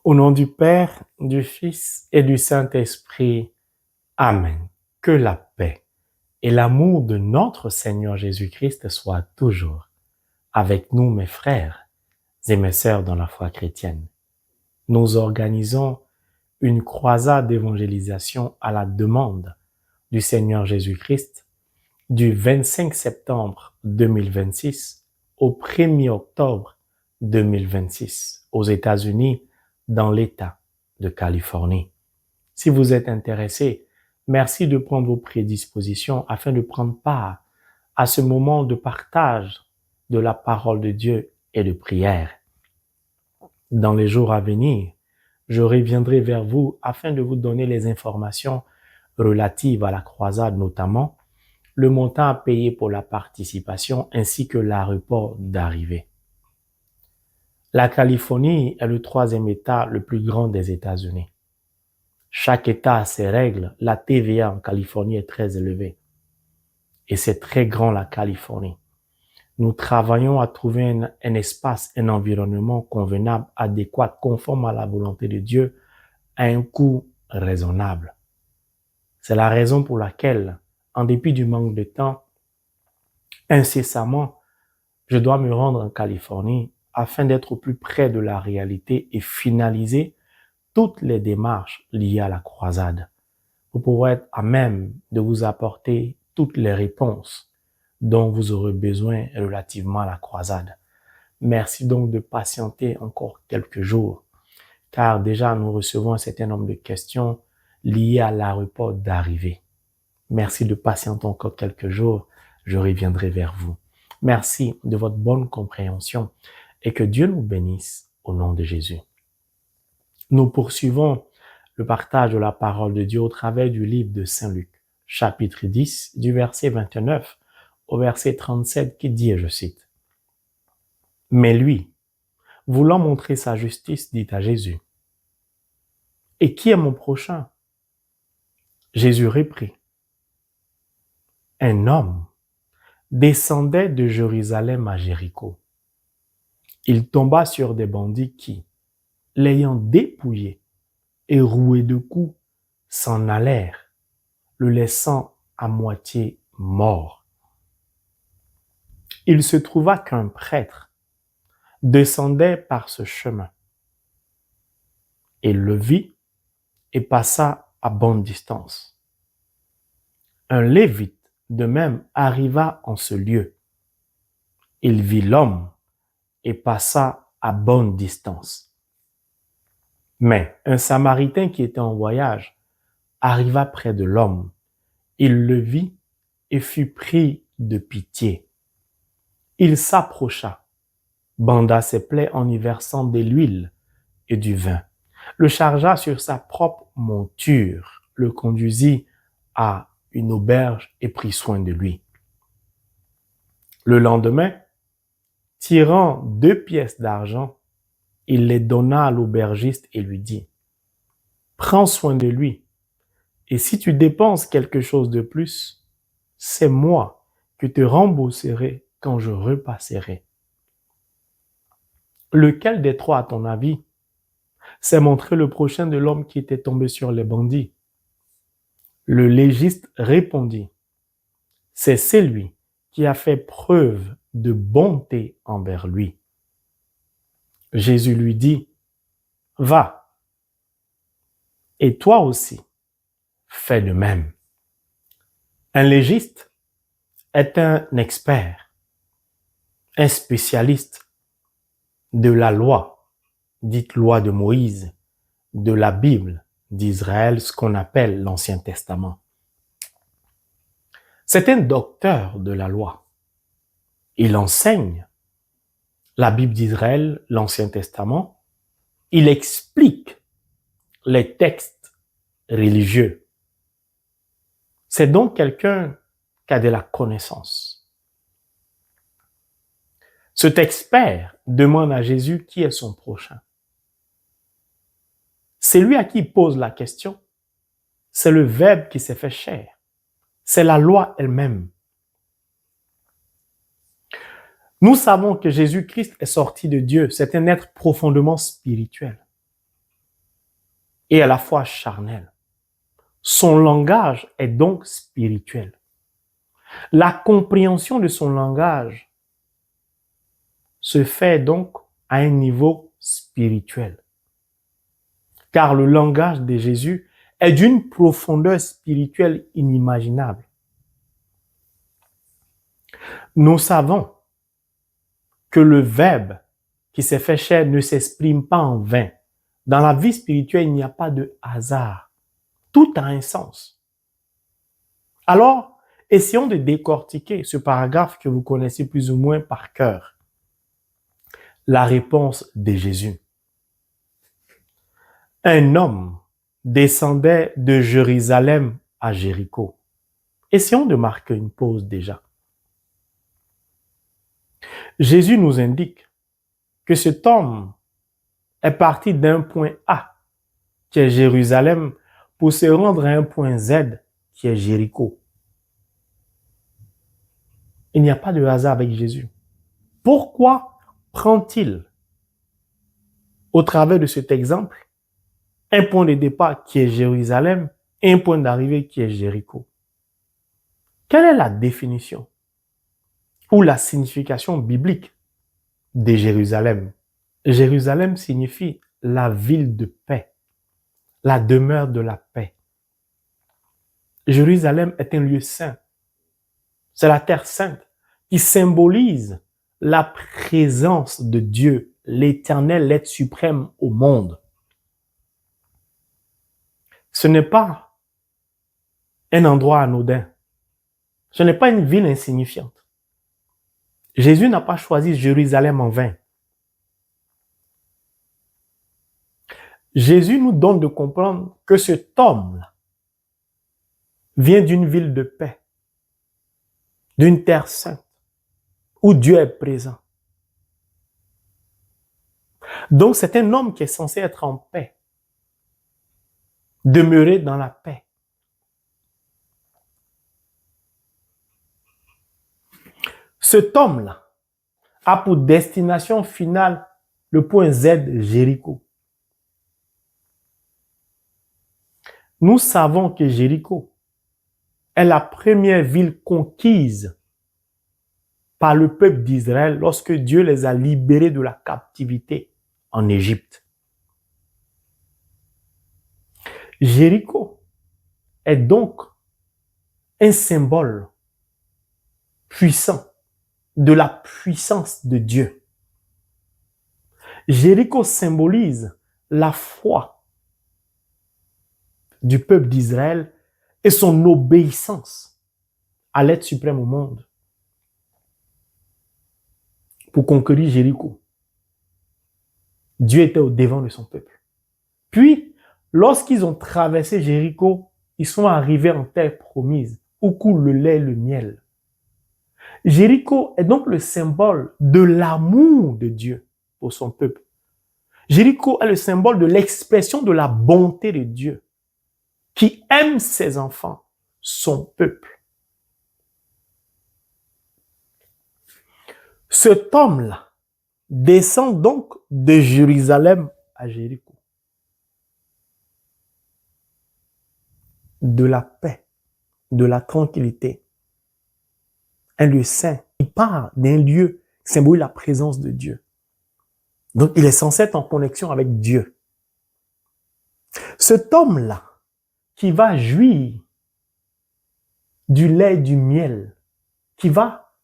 Au nom du Père, du Fils et du Saint-Esprit. Amen. Que la paix et l'amour de notre Seigneur Jésus-Christ soient toujours avec nous, mes frères et mes sœurs dans la foi chrétienne. Nous organisons une croisade d'évangélisation à la demande du Seigneur Jésus-Christ du 25 septembre 2026 au 1er octobre 2026 aux États-Unis, dans l'État de Californie. Si vous êtes intéressé, merci de prendre vos prédispositions afin de prendre part à ce moment de partage de la parole de Dieu et de prière. Dans les jours à venir, je reviendrai vers vous afin de vous donner les informations relatives à la croisade, notamment le montant à payer pour la participation ainsi que l'aéroport d'arrivée. La Californie est le 3e État le plus grand des États-Unis. Chaque État a ses règles. La TVA en Californie est très élevée. Et c'est très grand, la Californie. Nous travaillons à trouver un espace, un environnement convenable, adéquat, conforme à la volonté de Dieu, à un coût raisonnable. C'est la raison pour laquelle, en dépit du manque de temps, incessamment, je dois me rendre en Californie afin d'être au plus près de la réalité et finaliser toutes les démarches liées à la croisade pour pouvoir être à même de vous apporter toutes les réponses dont vous aurez besoin relativement à la croisade. Merci donc de patienter encore quelques jours, car déjà nous recevons un certain nombre de questions liées à l'aéroport d'arrivée. Merci de patienter encore quelques jours, je reviendrai vers vous. Merci de votre bonne compréhension et que Dieu nous bénisse au nom de Jésus. Nous poursuivons le partage de la parole de Dieu au travers du livre de Saint Luc, chapitre 10, du verset 29 au verset 37 qui dit, et je cite, « Mais lui, voulant montrer sa justice, dit à Jésus, « Et qui est mon prochain ?» Jésus reprit, « Un homme descendait de Jérusalem à Jéricho. Il tomba sur des bandits qui, l'ayant dépouillé et roué de coups, s'en allèrent, le laissant à moitié mort. Il se trouva qu'un prêtre descendait par ce chemin. Il le vit et passa à bonne distance. Un lévite de même arriva en ce lieu. Il vit l'homme et passa à bonne distance. Mais un Samaritain qui était en voyage arriva près de l'homme. Il le vit et fut pris de pitié. Il s'approcha, banda ses plaies en y versant de l'huile et du vin, le chargea sur sa propre monture, le conduisit à une auberge et prit soin de lui. Le lendemain, tirant 2 pièces d'argent, il les donna à l'aubergiste et lui dit, « Prends soin de lui, et si tu dépenses quelque chose de plus, c'est moi que te rembourserai quand je repasserai. » Lequel des 3, à ton avis, s'est montré le prochain de l'homme qui était tombé sur les bandits? Le légiste répondit, « C'est celui qui a fait preuve de bonté envers lui. » Jésus lui dit, « Va, et toi aussi, fais de même. » Un légiste est un expert, un spécialiste de la loi, dite loi de Moïse, de la Bible d'Israël, ce qu'on appelle l'Ancien Testament. C'est un docteur de la loi. Il enseigne la Bible d'Israël, l'Ancien Testament. Il explique les textes religieux. C'est donc quelqu'un qui a de la connaissance. Cet expert demande à Jésus qui est son prochain. C'est lui à qui il pose la question. C'est le Verbe qui s'est fait chair. C'est la loi elle-même. Nous savons que Jésus-Christ est sorti de Dieu. C'est un être profondément spirituel. et à la fois charnel. Son langage est donc spirituel. La compréhension de son langage se fait donc à un niveau spirituel. Car le langage de Jésus est d'une profondeur spirituelle inimaginable. Nous savons que le Verbe qui s'est fait chair ne s'exprime pas en vain. Dans la vie spirituelle, il n'y a pas de hasard. Tout a un sens. Alors, essayons de décortiquer ce paragraphe que vous connaissez plus ou moins par cœur. La réponse de Jésus. Un homme descendait de Jérusalem à Jéricho. Essayons de marquer une pause déjà. Jésus nous indique que cet homme est parti d'un point A, qui est Jérusalem, pour se rendre à un point Z, qui est Jéricho. Il n'y a pas de hasard avec Jésus. Pourquoi prend-il, au travers de cet exemple, un point de départ qui est Jérusalem et un point d'arrivée qui est Jéricho? Quelle est la définition ou la signification biblique de Jérusalem? Jérusalem signifie la ville de paix, la demeure de la paix. Jérusalem est un lieu saint. C'est la terre sainte qui symbolise la présence de Dieu, l'éternel être suprême au monde. Ce n'est pas un endroit anodin. Ce n'est pas une ville insignifiante. Jésus n'a pas choisi Jérusalem en vain. Jésus nous donne de comprendre que cet homme-là vient d'une ville de paix, d'une terre sainte, où Dieu est présent. Donc c'est un homme qui est censé être en paix, demeurer dans la paix. Cet homme-là a pour destination finale le point Z, Jéricho. Nous savons que Jéricho est la première ville conquise par le peuple d'Israël lorsque Dieu les a libérés de la captivité en Égypte. Jéricho est donc un symbole puissant de la puissance de Dieu. Jéricho symbolise la foi du peuple d'Israël et son obéissance à l'être suprême au monde pour conquérir Jéricho. Dieu était au devant de son peuple. Puis, lorsqu'ils ont traversé Jéricho, ils sont arrivés en terre promise où coule le lait et le miel. Jéricho est donc le symbole de l'amour de Dieu pour son peuple. Jéricho est le symbole de l'expression de la bonté de Dieu qui aime ses enfants, son peuple. Cet homme-là descend donc de Jérusalem à Jéricho. De la paix, de la tranquillité. Un lieu saint. Il part d'un lieu qui symbolise la présence de Dieu. Donc, il est censé être en connexion avec Dieu. Cet homme-là, qui va jouir du lait et du miel, qui va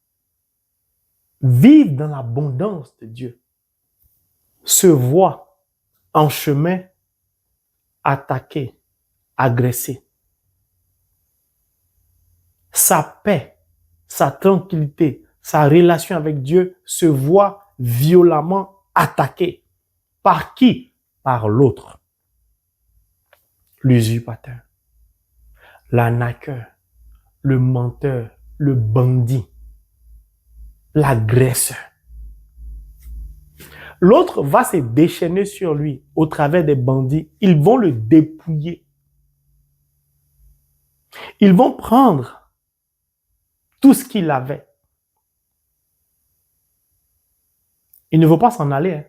vivre dans l'abondance de Dieu, se voit en chemin attaqué, agressé. Sa paix, sa tranquillité, sa relation avec Dieu se voit violemment attaquée. Par qui? Par l'autre. L'usurpateur, l'arnaqueur, le menteur, le bandit, l'agresseur. L'autre va se déchaîner sur lui au travers des bandits. Ils vont le dépouiller. Ils vont prendre tout ce qu'il avait. Il ne veut pas s'en aller.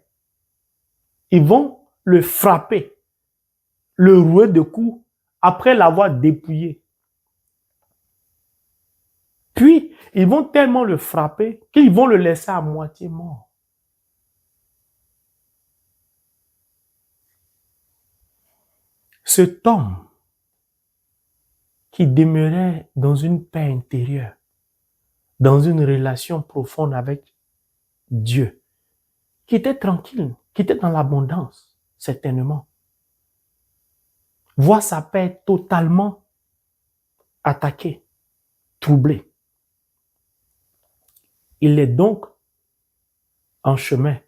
Ils vont le frapper, le rouer de coups après l'avoir dépouillé. Puis, ils vont tellement le frapper qu'ils vont le laisser à moitié mort. Cet homme qui demeurait dans une paix intérieure, dans une relation profonde avec Dieu, qui était tranquille, qui était dans l'abondance, certainement, voit sa paix totalement attaquée, troublée. Il est donc en chemin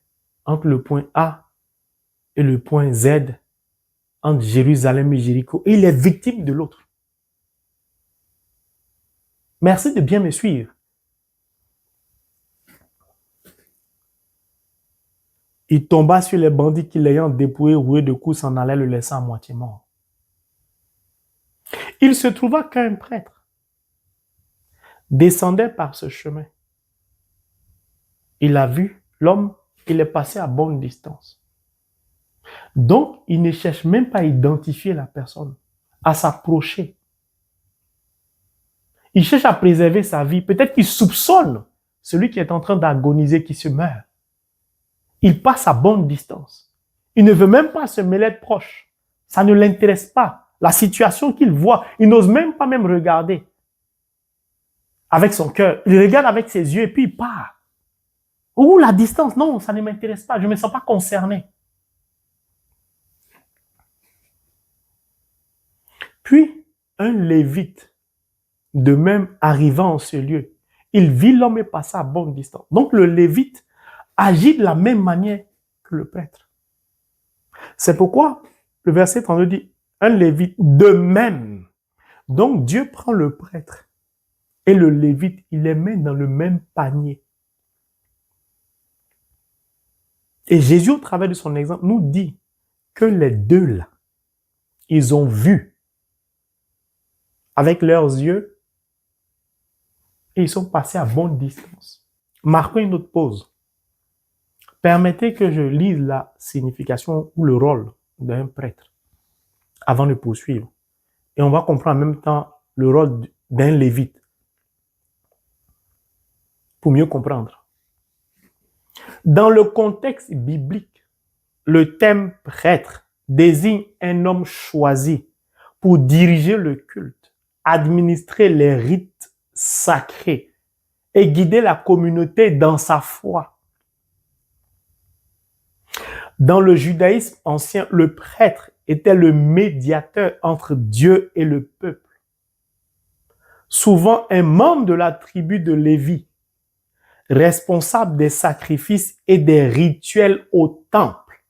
entre le point A et le point Z, entre Jérusalem et Jéricho, et il est victime de l'autre. Merci de bien me suivre. Il tomba sur les bandits qui, l'ayant dépouillé, roué de coups, s'en allaient le laissant à moitié mort. Il se trouva qu'un prêtre descendait par ce chemin. Il a vu l'homme, il est passé à bonne distance. Donc, il ne cherche même pas à identifier la personne, à s'approcher. Il cherche à préserver sa vie. Peut-être qu'il soupçonne celui qui est en train d'agoniser, qui se meurt. Il passe à bonne distance. Il ne veut même pas se mêler de proche. Ça ne l'intéresse pas. La situation qu'il voit, il n'ose même pas même regarder avec son cœur. Il regarde avec ses yeux et puis il part. Ou la distance, non, ça ne m'intéresse pas. Je ne me sens pas concerné. Puis, un lévite, de même arrivant en ce lieu, il vit l'homme et passa à bonne distance. Donc, le lévite agit de la même manière que le prêtre. C'est pourquoi le verset 32 dit, un lévite de même. Donc, Dieu prend le prêtre et le lévite, il les met dans le même panier. Et Jésus, au travers de son exemple, nous dit que les deux là, ils ont vu avec leurs yeux et ils sont passés à bonne distance. Marquons une autre pause. Permettez que je lise la signification ou le rôle d'un prêtre avant de poursuivre. Et on va comprendre en même temps le rôle d'un lévite pour mieux comprendre. Dans le contexte biblique, le terme prêtre désigne un homme choisi pour diriger le culte, administrer les rites sacrés et guider la communauté dans sa foi. Dans le judaïsme ancien, le prêtre était le médiateur entre Dieu et le peuple. Souvent un membre de la tribu de Lévi, responsable des sacrifices et des rituels au temple.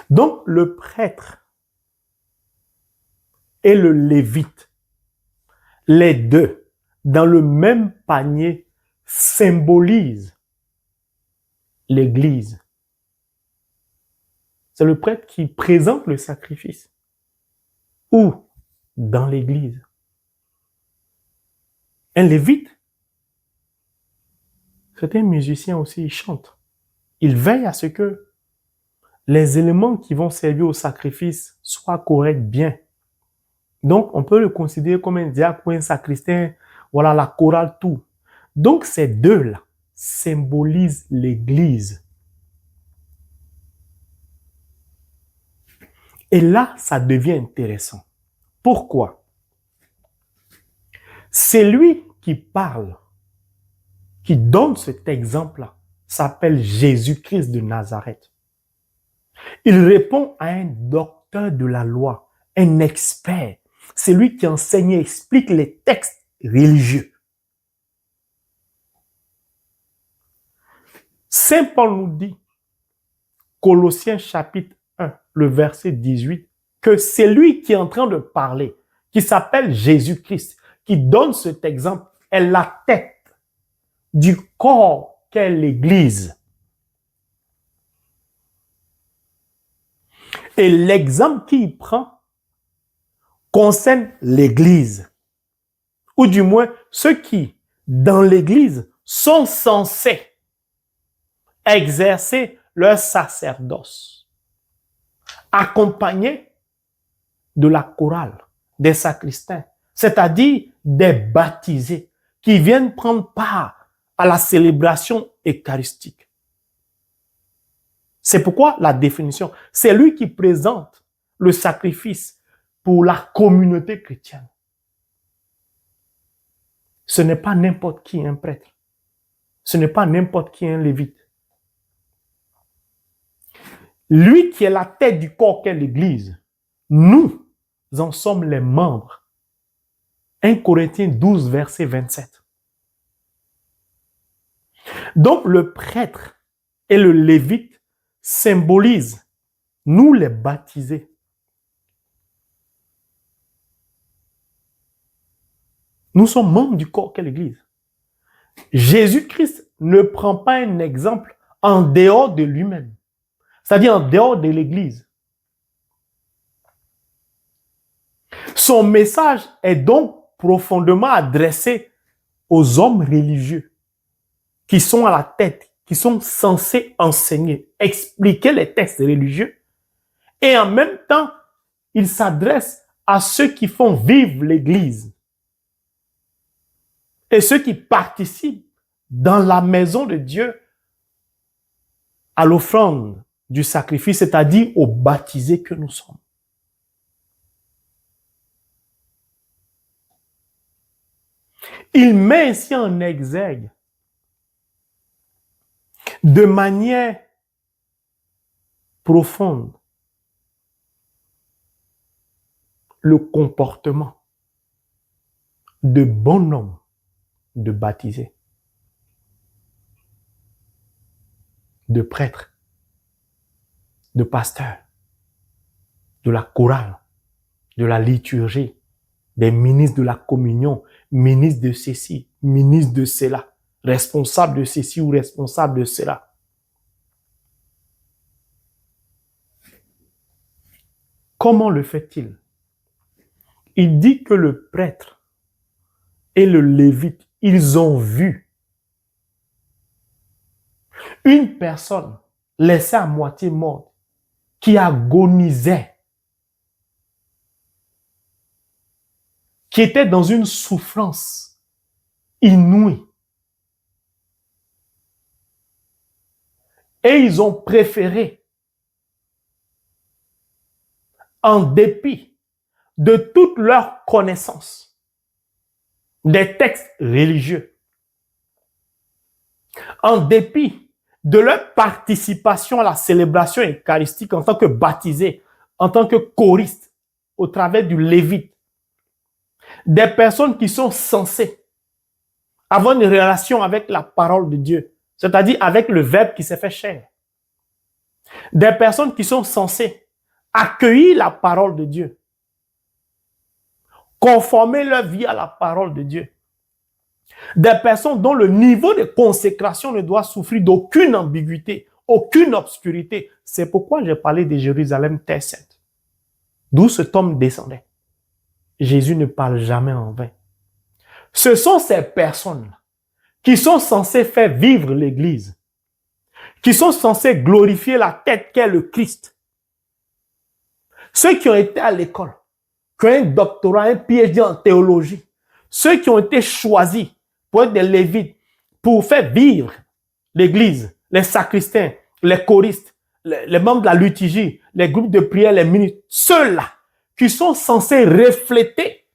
Donc le prêtre et le lévite, les deux, dans le même panier, symbolisent l'Église. C'est le prêtre qui présente le sacrifice. Où? Dans l'Église. Un lévite, c'est un musicien aussi, il chante. Il veille à ce que les éléments qui vont servir au sacrifice soient corrects, bien. Donc, on peut le considérer comme un diacre ou un sacristain, voilà, la chorale, tout. Donc, ces deux-là symbolisent l'Église. Et là, ça devient intéressant. Pourquoi? C'est lui qui parle, qui donne cet exemple-là, s'appelle Jésus-Christ de Nazareth. Il répond à un docteur de la loi, un expert. C'est lui qui enseigne et explique les textes religieux. Saint Paul nous dit, Colossiens chapitre 1, le verset 18, que c'est lui qui est en train de parler, qui s'appelle Jésus-Christ, qui donne cet exemple, est la tête du corps qu'est l'Église. Et l'exemple qu'il prend concerne l'Église, ou du moins ceux qui, dans l'Église, sont censés exercer leur sacerdoce, accompagnés de la chorale, des sacristains, c'est-à-dire des baptisés qui viennent prendre part à la célébration eucharistique. C'est pourquoi la définition, c'est lui qui présente le sacrifice pour la communauté chrétienne. Ce n'est pas n'importe qui un prêtre. Ce n'est pas n'importe qui un lévite. Lui qui est la tête du corps qu'est l'Église, nous en sommes les membres. 1 Corinthiens 12, verset 27. Donc le prêtre et le lévite symbolisent nous les baptisés. Nous sommes membres du corps qu'est l'Église. Jésus-Christ ne prend pas un exemple en dehors de lui-même, c'est-à-dire en dehors de l'Église. Son message est donc profondément adressé aux hommes religieux qui sont à la tête, qui sont censés enseigner, expliquer les textes religieux. Et en même temps, il s'adresse à ceux qui font vivre l'Église et ceux qui participent dans la maison de Dieu à l'offrande du sacrifice, c'est-à-dire aux baptisés que nous sommes. Il met ainsi en exergue de manière profonde le comportement de bon homme de baptisés, de prêtres, de pasteurs, de la chorale, de la liturgie, des ministres de la communion, ministres de ceci, ministres de cela, responsables de ceci ou responsables de cela. Comment le fait-il? Il dit que le prêtre et le lévite, ils ont vu une personne laissée à moitié morte qui agonisait, qui était dans une souffrance inouïe. Et ils ont préféré, en dépit de toute leur connaissance des textes religieux, en dépit de leur participation à la célébration eucharistique en tant que baptisés, en tant que choristes, au travers du lévite, des personnes qui sont censées avoir une relation avec la parole de Dieu, c'est-à-dire avec le Verbe qui s'est fait chair. Des personnes qui sont censées accueillir la parole de Dieu, conformer leur vie à la parole de Dieu. Des personnes dont le niveau de consécration ne doit souffrir d'aucune ambiguïté, aucune obscurité. C'est pourquoi j'ai parlé de Jérusalem terre sainte, d'où cet homme descendait. Jésus ne parle jamais en vain. Ce sont ces personnes qui sont censées faire vivre l'Église, qui sont censées glorifier la tête qu'est le Christ. Ceux qui ont été à l'école, qui ont un doctorat, un PhD en théologie, ceux qui ont été choisis pour être des lévites, pour faire vivre l'Église, les sacristains, les choristes, les membres de la liturgie, les groupes de prière, les ministres, ceux-là qui sont censés refléter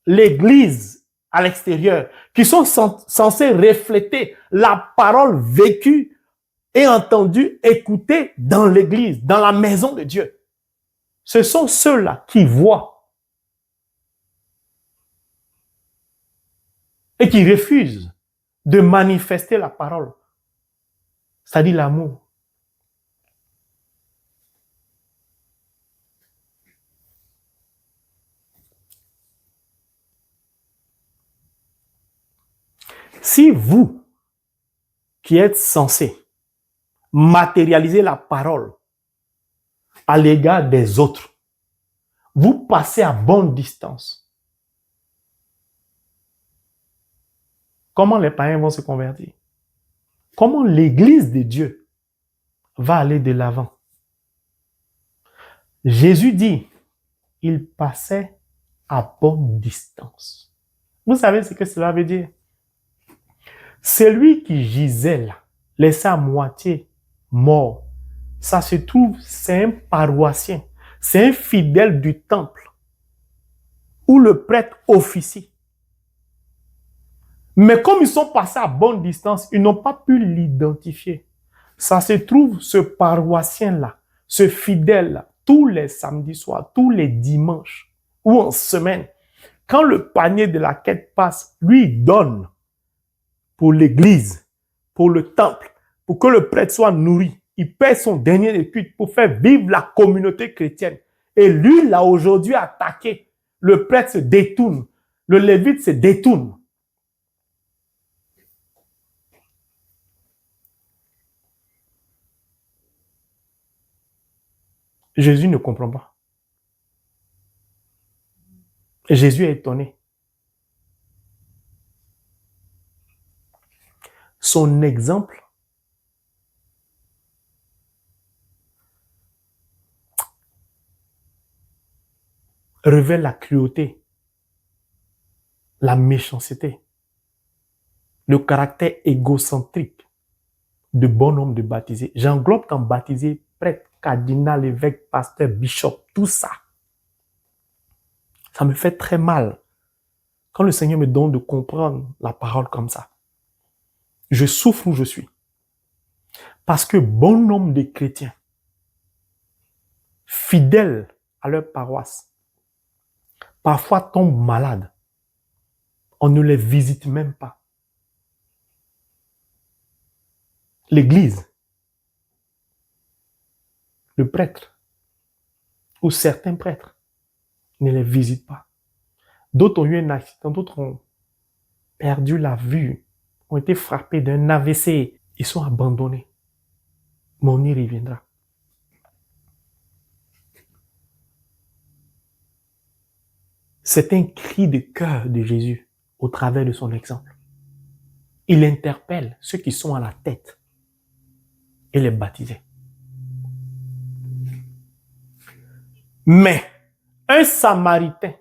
l'Église à l'extérieur, qui sont censés refléter la parole vécue et entendue, écoutée dans l'Église, dans la maison de Dieu. Ce sont ceux-là qui voient et qui refusent de manifester la parole, c'est-à-dire l'amour. Si vous, qui êtes censés matérialiser la parole à l'égard des autres, vous passez à bonne distance, comment les païens vont se convertir? comment l'Église de Dieu va aller de l'avant. Jésus dit, il passait à bonne distance. Vous savez ce que cela veut dire? Celui qui gisait là, laissé à moitié mort, ça se trouve, c'est un paroissien, c'est un fidèle du temple où le prêtre officie. Mais comme ils sont passés à bonne distance, ils n'ont pas pu l'identifier. Ça se trouve, ce paroissien-là, ce fidèle-là, tous les samedis soirs, tous les dimanches ou en semaine, quand le panier de la quête passe, lui il donne pour l'église, pour le temple, pour que le prêtre soit nourri. Il paie son dernier écu pour faire vivre la communauté chrétienne. Et lui, là, aujourd'hui, attaqué. Le prêtre se détourne. Le lévite se détourne. Jésus ne comprend pas. Et Jésus est étonné. Son exemple révèle la cruauté, la méchanceté, le caractère égocentrique de bon nombre de baptisés. J'englobe dans baptisé, prêtre, cardinal, évêque, pasteur, bishop, tout ça. Ça me fait très mal quand le Seigneur me donne de comprendre la parole comme ça. Je souffre où je suis. Parce que bon nombre de chrétiens, fidèles à leur paroisse, parfois tombent malades. On ne les visite même pas. L'église, le prêtre ou certains prêtres ne les visitent pas. D'autres ont eu un accident, d'autres ont perdu la vue, ont été frappés d'un AVC. Ils sont abandonnés. Mais on y reviendra. C'est un cri de cœur de Jésus au travers de son exemple. Il interpelle ceux qui sont à la tête et les baptisés. Mais un Samaritain,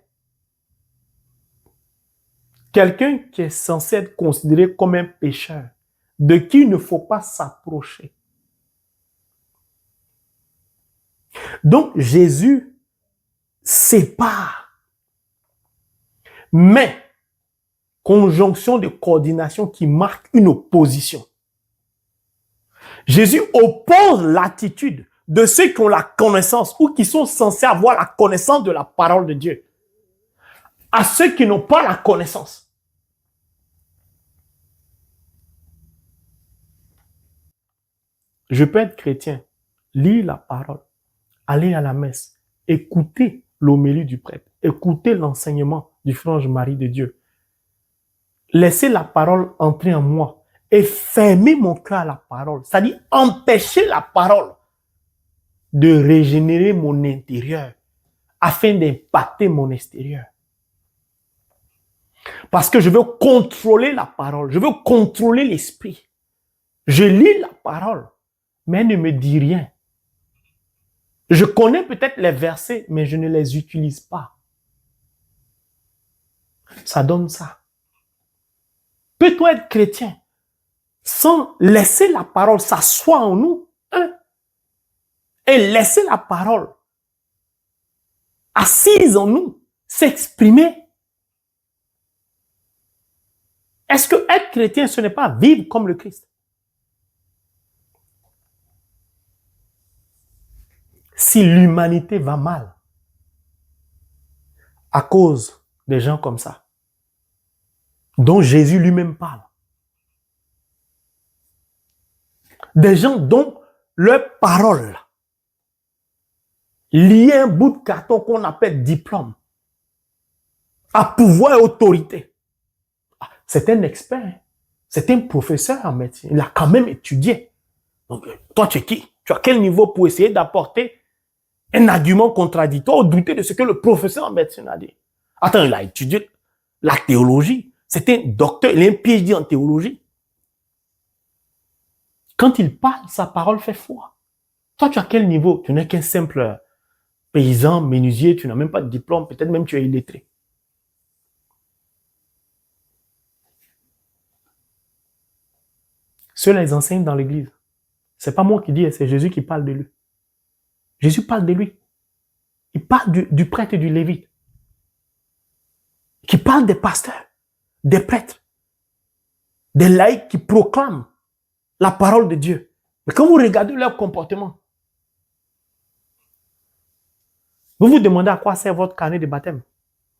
quelqu'un qui est censé être considéré comme un pécheur, de qui il ne faut pas s'approcher. Donc Jésus sépare. Mais, conjonction de coordination qui marque une opposition. Jésus oppose l'attitude de ceux qui ont la connaissance ou qui sont censés avoir la connaissance de la parole de Dieu à ceux qui n'ont pas la connaissance. Je peux être chrétien, lire la parole, aller à la messe, écouter l'homélie du prêtre, écouter l'enseignement du frange mari de Dieu, laisser la parole entrer en moi et fermer mon cœur à la parole, c'est-à-dire empêcher la parole de régénérer mon intérieur afin d'impacter mon extérieur. Parce que je veux contrôler la parole, je veux contrôler l'esprit. Je lis la parole, mais elle ne me dit rien. Je connais peut-être les versets, mais je ne les utilise pas. Ça donne ça. Peut-on être chrétien sans laisser la parole s'asseoir en nous, hein, et laisser la parole assise en nous s'exprimer? Est-ce que être chrétien, ce n'est pas vivre comme le Christ? Si l'humanité va mal à cause des gens comme ça, dont Jésus lui-même parle, des gens dont leur parole lie un bout de carton qu'on appelle diplôme à pouvoir et autorité. C'est un expert, c'est un professeur en médecine, il a quand même étudié. Donc, toi, tu es qui? Tu as quel niveau pour essayer d'apporter un argument contradictoire ou douter de ce que le professeur en médecine a dit? Attends, il a étudié la théologie. C'est un docteur, il a un PhD en théologie. Quand il parle, sa parole fait foi. Toi, tu as quel niveau? Tu n'es qu'un simple paysan, menuisier, tu n'as même pas de diplôme, peut-être même tu es illettré. Ceux-là, ils enseignent dans l'église. C'est pas moi qui dis, c'est Jésus qui parle de lui. Jésus parle de lui. Il parle du prêtre et du lévite. Qui parle des pasteurs, des prêtres, des laïcs qui proclament la parole de Dieu. Mais quand vous regardez leur comportement, vous vous demandez à quoi sert votre carnet de baptême.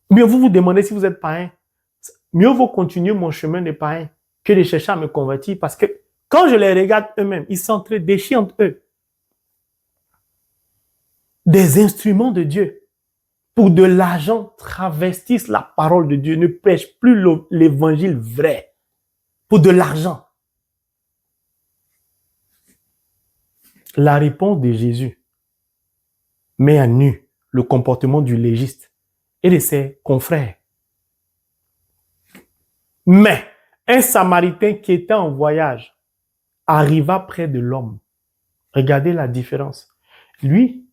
Ou bien vous vous demandez si vous êtes païen. Mieux vaut continuer mon chemin de païen que de chercher à me convertir parce que quand je les regarde eux-mêmes, ils s'entre-déchirent entre eux. Des instruments de Dieu pour de l'argent travestissent la parole de Dieu, ne prêchent plus l'évangile vrai pour de l'argent. La réponse de Jésus met à nu le comportement du légiste et de ses confrères. Mais un Samaritain qui était en voyage arriva près de l'homme. Regardez la différence. Lui,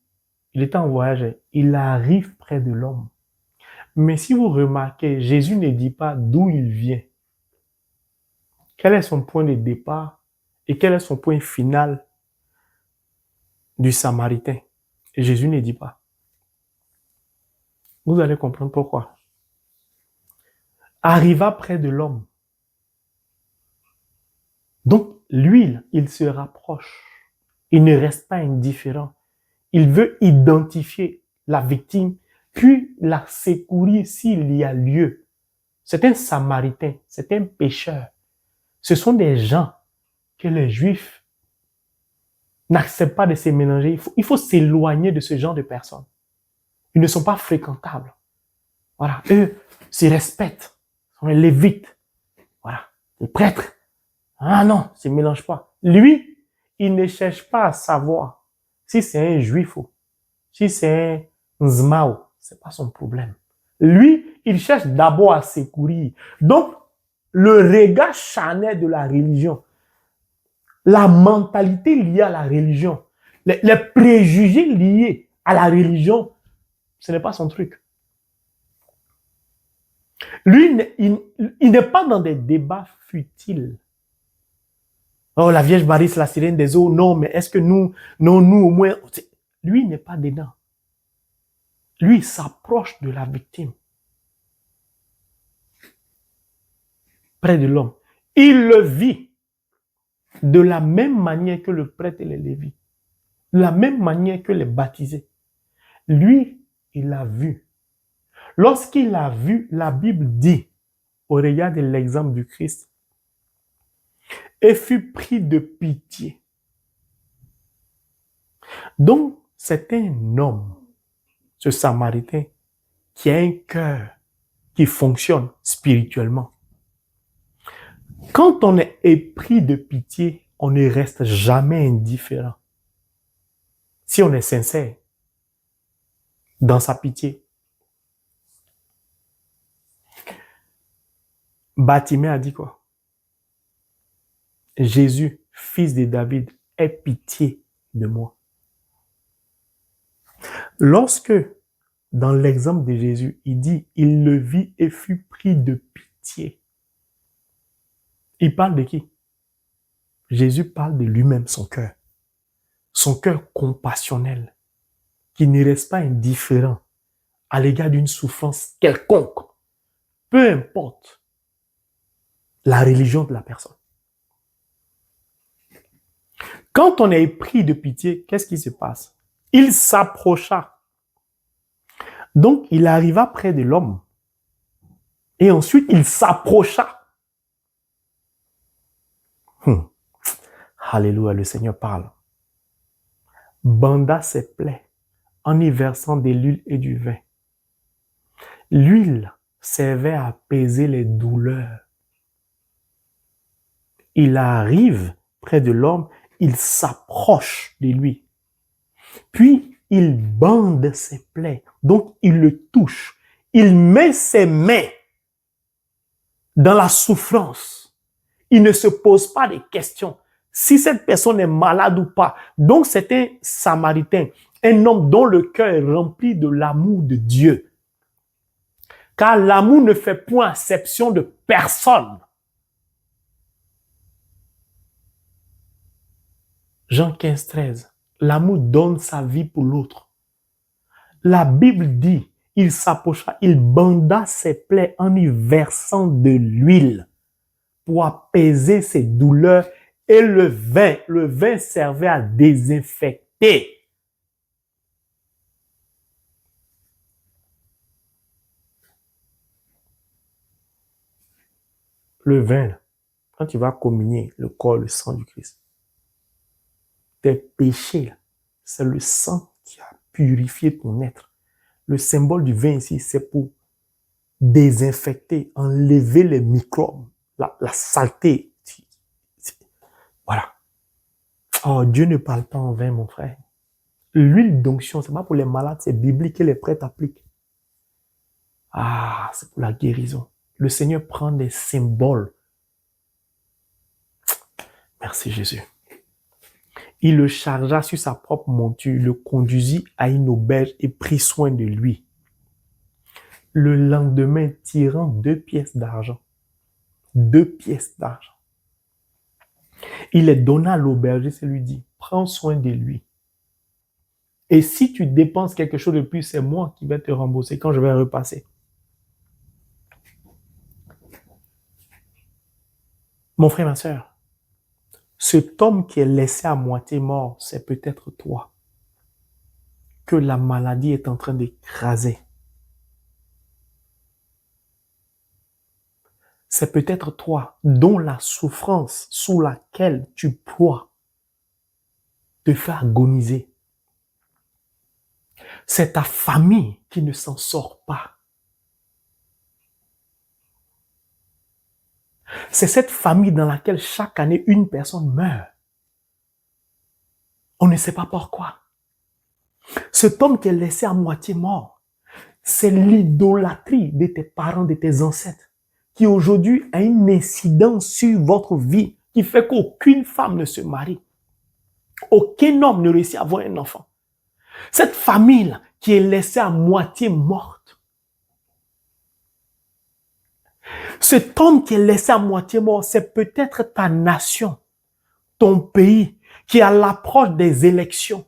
il était en voyage, il arrive près de l'homme. Mais si vous remarquez, Jésus ne dit pas d'où il vient. Quel est son point de départ et quel est son point final du Samaritain? Jésus ne dit pas. Vous allez comprendre pourquoi. Arriva près de l'homme. Donc, lui, il se rapproche. Il ne reste pas indifférent. Il veut identifier la victime, puis la secourir s'il y a lieu. C'est un Samaritain, c'est un pécheur. Ce sont des gens que les Juifs n'acceptent pas de se mélanger. Il faut s'éloigner de ce genre de personnes. Ils ne sont pas fréquentables. Voilà, eux se respectent. Ce sont les lévites. Voilà, les prêtres. Ah non, ils ne se mélangent pas. Lui, il ne cherche pas à savoir si c'est un juif ou si c'est un zmao. C'est pas son problème. Lui, il cherche d'abord à secourir. Donc, le regard charnel de la religion, la mentalité liée à la religion, les préjugés liés à la religion, ce n'est pas son truc. Lui, il n'est pas dans des débats futiles. Oh, la Vierge Marie, c'est la sirène des eaux. Non, mais est-ce que nous au moins... Lui, il n'est pas dedans. Lui, il s'approche de la victime. Près de l'homme. Il le vit de la même manière que le prêtre et les lévites. De la même manière que les baptisés. Lui, il l'a vu. Lorsqu'il l'a vu, la Bible dit, au regard de l'exemple du Christ, et fut pris de pitié. Donc, c'est un homme, ce Samaritain, qui a un cœur qui fonctionne spirituellement. Quand on est épris de pitié, on ne reste jamais indifférent. Si on est sincère dans sa pitié. Bartimée a dit quoi? Jésus, fils de David, aie pitié de moi. Lorsque, dans l'exemple de Jésus, il dit, il le vit et fut pris de pitié. Il parle de qui? Jésus parle de lui-même, son cœur. Son cœur compassionnel, qui ne reste pas indifférent à l'égard d'une souffrance quelconque, peu importe la religion de la personne. Quand on est pris de pitié, qu'est-ce qui se passe? Il s'approcha. Donc, il arriva près de l'homme. Et ensuite, il s'approcha. Alléluia, le Seigneur parle. Banda ses plaies en y versant de l'huile et du vin. L'huile servait à apaiser les douleurs. Il arrive près de l'homme, il s'approche de lui. Puis, il bande ses plaies. Donc, il le touche. Il met ses mains dans la souffrance. Il ne se pose pas de questions. si cette personne est malade ou pas. Donc, c'est un Samaritain, un homme dont le cœur est rempli de l'amour de Dieu. Car l'amour ne fait point exception de personne. Jean 15, 13. L'amour donne sa vie pour l'autre. La Bible dit, il s'approcha, il banda ses plaies en y versant de l'huile pour apaiser ses douleurs, et le vin servait à désinfecter. Le vin, quand tu vas communier le corps, le sang du Christ, tes péchés, c'est le sang qui a purifié ton être. Le symbole du vin ici, c'est pour désinfecter, enlever les microbes, la saleté. Voilà. Oh, Dieu ne parle pas en vain, mon frère. L'huile d'onction, c'est pas pour les malades, c'est biblique et les prêtres appliquent. Ah, c'est pour la guérison. Le Seigneur prend des symboles. Merci Jésus. Il le chargea sur sa propre monture, le conduisit à une auberge et prit soin de lui. Le lendemain, tirant 2 pièces d'argent, 2 pièces d'argent, il les donna à l'aubergiste et lui dit, prends soin de lui. Et si tu dépenses quelque chose de plus, c'est moi qui vais te rembourser quand je vais repasser. Mon frère, ma soeur, cet homme qui est laissé à moitié mort, c'est peut-être toi que la maladie est en train d'écraser. C'est peut-être toi dont la souffrance sous laquelle tu ploies te fait agoniser. C'est ta famille qui ne s'en sort pas. C'est cette famille dans laquelle chaque année une personne meurt. On ne sait pas pourquoi. Cet homme qui est laissé à moitié mort, c'est l'idolâtrie de tes parents, de tes ancêtres, qui aujourd'hui a une incidence sur votre vie, qui fait qu'aucune femme ne se marie. Aucun homme ne réussit à avoir un enfant. Cette famille-là qui est laissée à moitié morte. Cet homme qui est laissé à moitié mort, c'est peut-être ta nation, ton pays, qui à l'approche des élections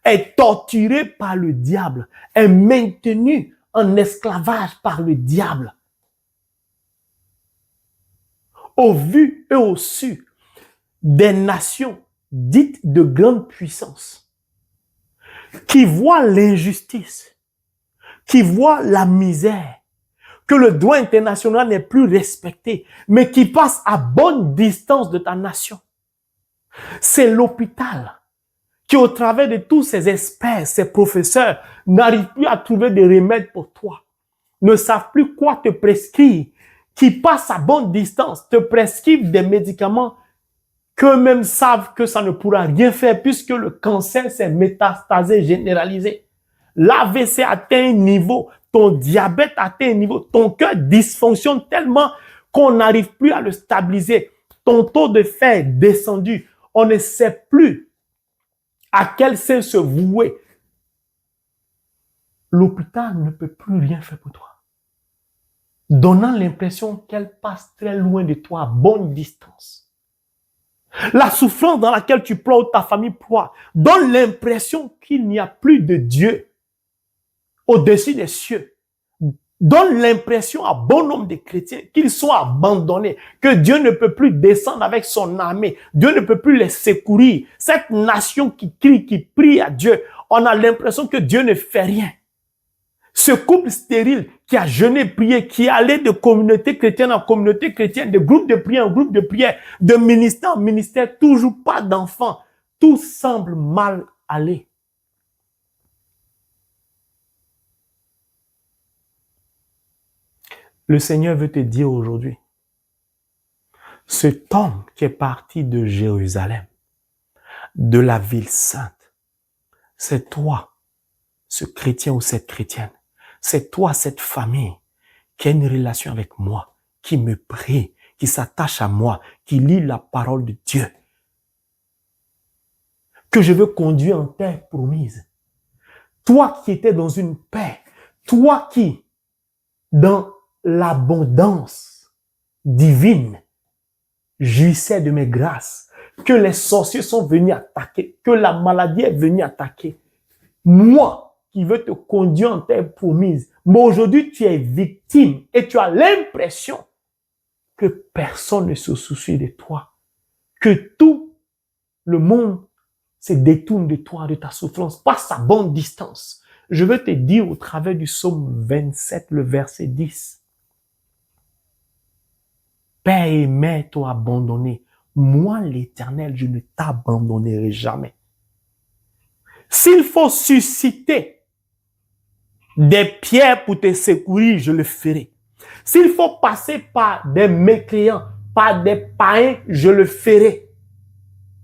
est torturé par le diable, est maintenu en esclavage par le diable. Au vu et au su des nations dites de grande puissance, qui voient l'injustice, qui voient la misère, que le droit international n'est plus respecté, mais qui passent à bonne distance de ta nation. C'est l'hôpital qui, au travers de tous ces experts, ces professeurs, n'arrivent plus à trouver des remèdes pour toi, ne savent plus quoi te prescrire, qui passent à bonne distance, te prescrivent des médicaments qu'eux-mêmes savent que ça ne pourra rien faire puisque le cancer s'est métastasé, généralisé. L'AVC atteint un niveau, ton diabète atteint un niveau, ton cœur dysfonctionne tellement qu'on n'arrive plus à le stabiliser. Ton taux de fer est descendu. On ne sait plus à quel sein se vouer. L'hôpital ne peut plus rien faire pour toi, donnant l'impression qu'elle passe très loin de toi, à bonne distance. La souffrance dans laquelle tu ploies ou ta famille ploie donne l'impression qu'il n'y a plus de Dieu au-dessus des cieux. Donne l'impression à bon nombre de chrétiens qu'ils sont abandonnés, que Dieu ne peut plus descendre avec son armée, Dieu ne peut plus les secourir. Cette nation qui crie, qui prie à Dieu, on a l'impression que Dieu ne fait rien. Ce couple stérile qui a jeûné, prié, qui est allé de communauté chrétienne en communauté chrétienne, de groupe de prière en groupe de prière, de ministère en ministère, toujours pas d'enfants. Tout semble mal aller. Le Seigneur veut te dire aujourd'hui, cet homme qui est parti de Jérusalem, de la ville sainte, c'est toi, ce chrétien ou cette chrétienne. C'est toi, cette famille, qui a une relation avec moi, qui me prie, qui s'attache à moi, qui lit la parole de Dieu. que je veux conduire en terre promise. Toi qui étais dans une paix, toi qui, dans l'abondance divine, jouissais de mes grâces, que les sorciers sont venus attaquer, que la maladie est venue attaquer. Moi qui veux te conduire en terre promise, mais aujourd'hui tu es victime et tu as l'impression que personne ne se soucie de toi, que tout le monde se détourne de toi, de ta souffrance, passe à bonne distance. Je veux te dire au travers du psaume 27, le verset 10. Père et mère t'ont abandonné. Moi, l'Éternel, je ne t'abandonnerai jamais. S'il faut susciter des pierres pour te secourir, je le ferai. S'il faut passer par des mécréants, par des païens, je le ferai.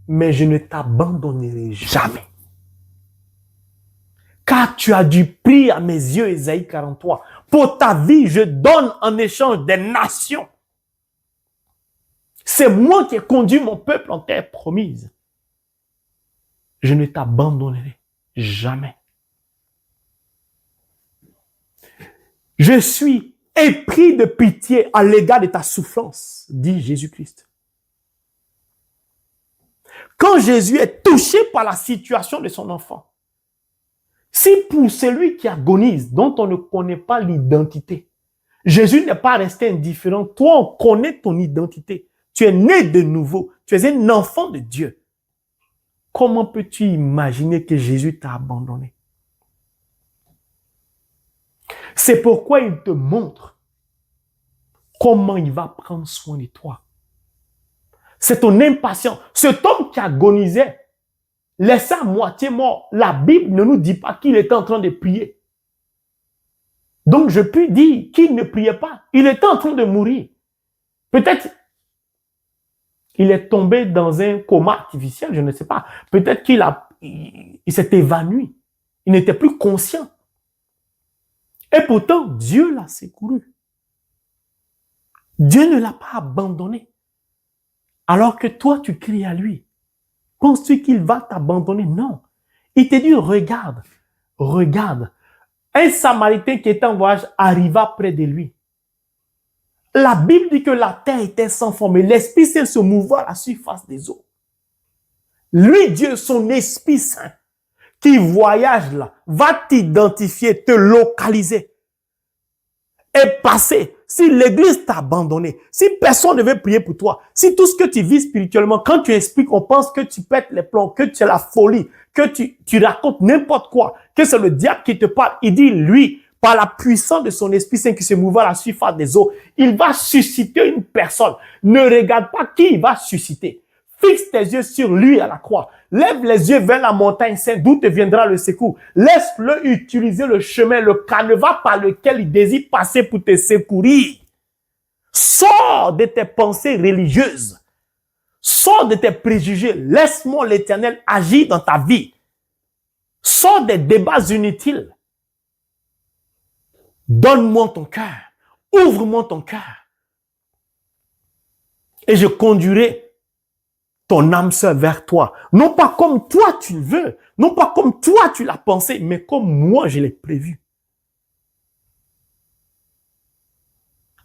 Mais je ne t'abandonnerai jamais. Car tu as du prix à mes yeux, Ésaïe 43. Pour ta vie, je donne en échange des nations. C'est moi qui ai conduit mon peuple en terre promise. Je ne t'abandonnerai jamais. Je suis épris de pitié à l'égard de ta souffrance, dit Jésus-Christ. Quand Jésus est touché par la situation de son enfant, si pour celui qui agonise, dont on ne connaît pas l'identité, Jésus n'est pas resté indifférent, toi on connaît ton identité, tu es né de nouveau, tu es un enfant de Dieu. Comment peux-tu imaginer que Jésus t'a abandonné? C'est pourquoi il te montre comment il va prendre soin de toi. C'est ton impatience. Cet homme qui agonisait, laissé à moitié mort, la Bible ne nous dit pas qu'il était en train de prier. Donc je puis dire qu'il ne priait pas. Il était en train de mourir. Peut-être il est tombé dans un coma artificiel, je ne sais pas. Peut-être il s'est évanoui. Il n'était plus conscient. Et pourtant, Dieu l'a secouru. Dieu ne l'a pas abandonné. Alors que toi, tu cries à lui. Penses-tu qu'il va t'abandonner? Non. Il te dit, regarde, regarde. Un Samaritain qui était en voyage arriva près de lui. La Bible dit que la terre était sans forme et l'Esprit Saint se mouvait à la surface des eaux. Lui, Dieu, son Esprit Saint, qui voyage là, va t'identifier, te localiser et passer. Si l'église t'a abandonné, si personne ne veut prier pour toi, si tout ce que tu vis spirituellement, quand tu expliques, on pense que tu pètes les plombs, que tu es la folie, que tu racontes n'importe quoi, que c'est le diable qui te parle. Il dit, lui, par la puissance de son Esprit Saint qui se mouve à la surface des eaux, il va susciter une personne. Ne regarde pas qui il va susciter. Fixe tes yeux sur lui à la croix. Lève les yeux vers la montagne sainte d'où te viendra le secours. Laisse-le utiliser le chemin, le canevas par lequel il désire passer pour te secourir. Sors de tes pensées religieuses. Sors de tes préjugés. Laisse-moi l'Éternel agir dans ta vie. Sors des débats inutiles. Donne-moi ton cœur. Ouvre-moi ton cœur. Et je conduirai ton âme sœur vers toi. Non pas comme toi tu le veux. Non pas comme toi tu l'as pensé, mais comme moi je l'ai prévu.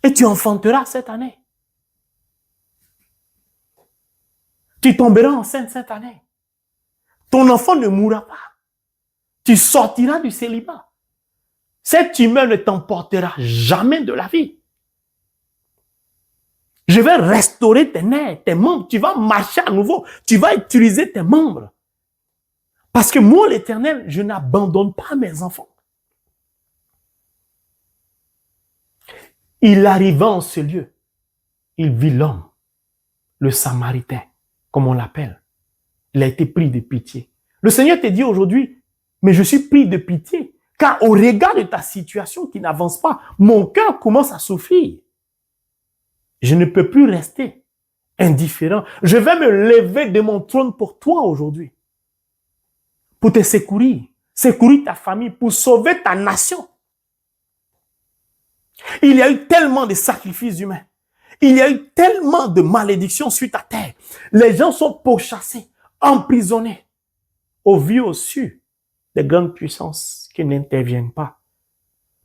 Et tu enfanteras cette année. Tu tomberas enceinte cette année. Ton enfant ne mourra pas. Tu sortiras du célibat. Cette humeur ne t'emportera jamais de la vie. Je vais restaurer tes nerfs, tes membres. Tu vas marcher à nouveau. Tu vas utiliser tes membres. Parce que moi, l'Éternel, je n'abandonne pas mes enfants. Il arriva en ce lieu. Il vit l'homme, le Samaritain, comme on l'appelle. Il a été pris de pitié. Le Seigneur te dit aujourd'hui, mais je suis pris de pitié. Car au regard de ta situation qui n'avance pas, mon cœur commence à souffrir. Je ne peux plus rester indifférent. Je vais me lever de mon trône pour toi aujourd'hui. Pour te secourir. Secourir ta famille. Pour sauver ta nation. Il y a eu tellement de sacrifices humains. Il y a eu tellement de malédictions suite à terre. Les gens sont pourchassés, emprisonnés. au vu, au su des grandes puissances qui n'interviennent pas.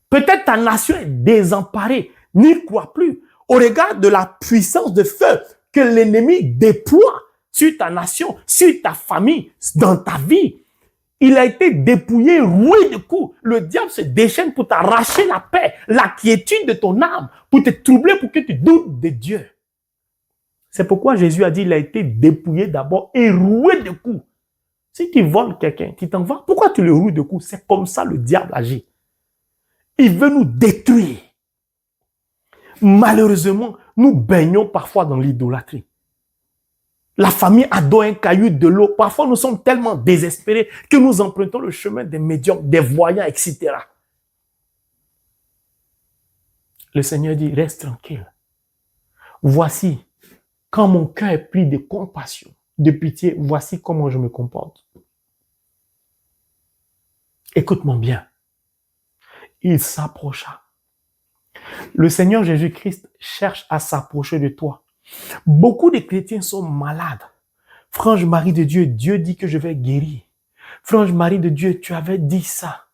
Peut-être ta nation est désemparée, n'y croit plus, au regard de la puissance de feu que l'ennemi déploie sur ta nation, sur ta famille, dans ta vie. Il a été dépouillé, roué de coups. Le diable se déchaîne pour t'arracher la paix, la quiétude de ton âme, pour te troubler, pour que tu doutes de Dieu. C'est pourquoi Jésus a dit, il a été dépouillé d'abord et roué de coups. Si tu voles quelqu'un, tu t'en vas, pourquoi tu le roues de coups? C'est comme ça le diable agit. Il veut nous détruire. Malheureusement, nous baignons parfois dans l'idolâtrie. La famille adore un caillou de l'eau. Parfois, nous sommes tellement désespérés que nous empruntons le chemin des médiums, des voyants, etc. Le Seigneur dit, reste tranquille. Voici, quand mon cœur est pris de compassion, de pitié, voici comment je me comporte. Écoute-moi bien. Il s'approcha. Le Seigneur Jésus-Christ cherche à s'approcher de toi. Beaucoup de chrétiens sont malades. Franche Marie de Dieu, Dieu dit que je vais guérir. Franche Marie de Dieu, tu avais dit ça.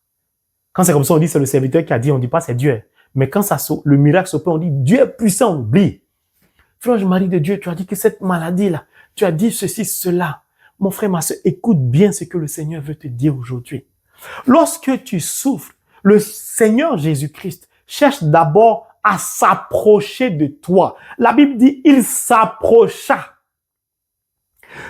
Quand c'est comme ça, on dit c'est le serviteur qui a dit, on ne dit pas c'est Dieu. Mais quand ça le miracle s'opère, on dit Dieu est puissant, on oublie. Franche Marie de Dieu, tu as dit que cette maladie-là, tu as dit ceci, cela. Mon frère, ma soeur, écoute bien ce que le Seigneur veut te dire aujourd'hui. Lorsque tu souffres, le Seigneur Jésus-Christ cherche d'abord à s'approcher de toi. La Bible dit, il s'approcha.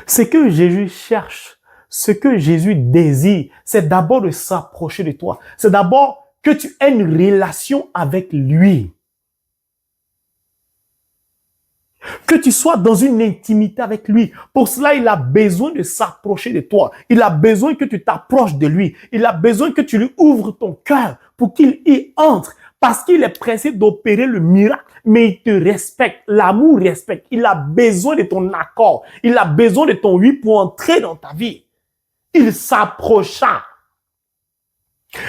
Ce que Jésus cherche, ce que Jésus désire, c'est d'abord de s'approcher de toi. C'est d'abord que tu aies une relation avec lui. Que tu sois dans une intimité avec lui. Pour cela, il a besoin de s'approcher de toi. Il a besoin que tu t'approches de lui. Il a besoin que tu lui ouvres ton cœur pour qu'il y entre. Parce qu'il est pressé d'opérer le miracle, mais il te respecte. L'amour respecte. Il a besoin de ton accord. Il a besoin de ton oui pour entrer dans ta vie. Il s'approcha.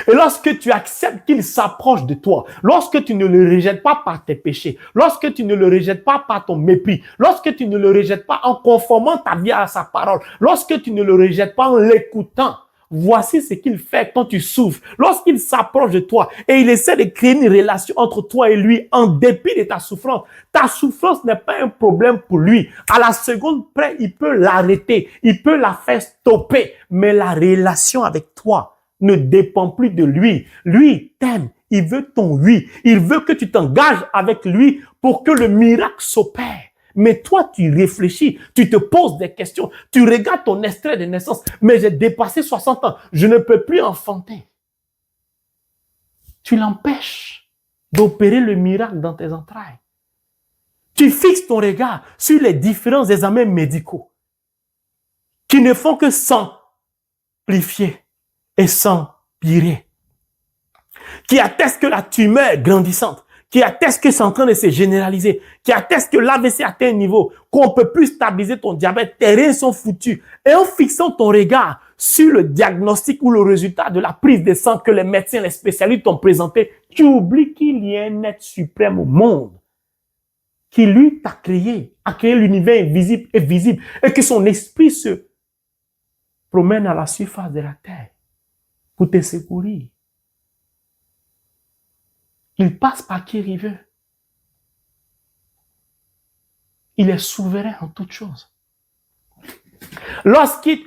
Et lorsque tu acceptes qu'il s'approche de toi, lorsque tu ne le rejettes pas par tes péchés, lorsque tu ne le rejettes pas par ton mépris, lorsque tu ne le rejettes pas en conformant ta vie à sa parole, lorsque tu ne le rejettes pas en l'écoutant, voici ce qu'il fait quand tu souffres. Lorsqu'il s'approche de toi et il essaie de créer une relation entre toi et lui en dépit de ta souffrance n'est pas un problème pour lui. À la seconde près, il peut l'arrêter, il peut la faire stopper, mais la relation avec toi ne dépend plus de lui. Lui t'aime, il veut ton oui. Il veut que tu t'engages avec lui pour que le miracle s'opère. Mais toi, tu réfléchis, tu te poses des questions, tu regardes ton extrait de naissance. Mais j'ai dépassé 60 ans, je ne peux plus enfanter. Tu l'empêches d'opérer le miracle dans tes entrailles. Tu fixes ton regard sur les différents examens médicaux qui ne font que s'amplifier et s'empirer, qui atteste que la tumeur est grandissante, qui atteste que c'est en train de se généraliser, qui atteste que l'AVC atteint un niveau, qu'on ne peut plus stabiliser ton diabète, tes reins sont foutus. Et en fixant ton regard sur le diagnostic ou le résultat de la prise de sang que les médecins, les spécialistes t'ont présenté, tu oublies qu'il y a un être suprême au monde qui, lui, t'a créé, a créé l'univers invisible et visible, et que son esprit se promène à la surface de la terre pour te secourir. Il passe par qui il veut. Il est souverain en toutes choses. Lorsqu'il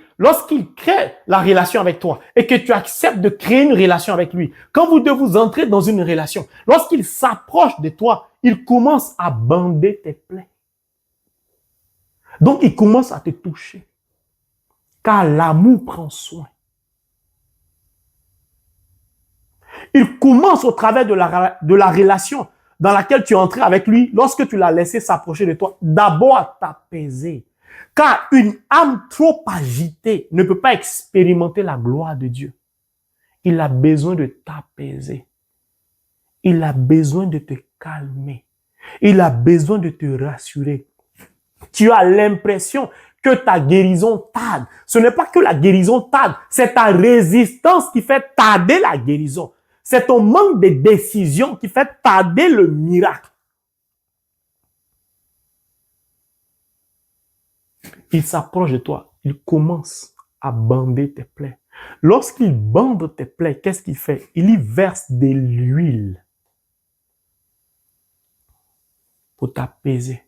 crée la relation avec toi et que tu acceptes de créer une relation avec lui, quand vous deux vous entrez dans une relation, lorsqu'il s'approche de toi, il commence à bander tes plaies. Donc, il commence à te toucher. Car l'amour prend soin. Il commence au travers de la relation dans laquelle tu es entré avec lui, lorsque tu l'as laissé s'approcher de toi, d'abord à t'apaiser. Car une âme trop agitée ne peut pas expérimenter la gloire de Dieu. Il a besoin de t'apaiser. Il a besoin de te calmer. Il a besoin de te rassurer. Tu as l'impression que ta guérison tarde. Ce n'est pas que la guérison tarde, c'est ta résistance qui fait tarder la guérison. C'est ton manque de décision qui fait tarder le miracle. Il s'approche de toi. Il commence à bander tes plaies. Lorsqu'il bande tes plaies, qu'est-ce qu'il fait? Il y verse de l'huile pour t'apaiser.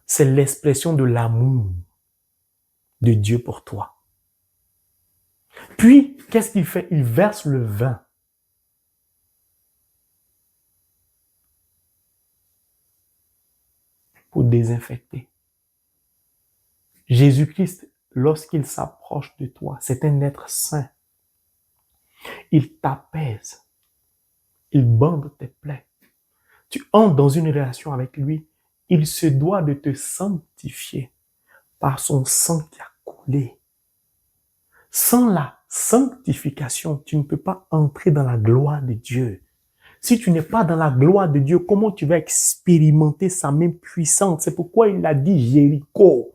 C'est l'expression de l'amour de Dieu pour toi. Puis, qu'est-ce qu'il fait? Il verse le vin. Pour désinfecter. Jésus-Christ, lorsqu'il s'approche de toi, c'est un être saint. Il t'apaise. Il bande tes plaies. Tu entres dans une relation avec lui. Il se doit de te sanctifier par son sang qui a coulé. Sans la sanctification, tu ne peux pas entrer dans la gloire de Dieu. Si tu n'es pas dans la gloire de Dieu, comment tu vas expérimenter sa main puissante? C'est pourquoi il a dit Jéricho.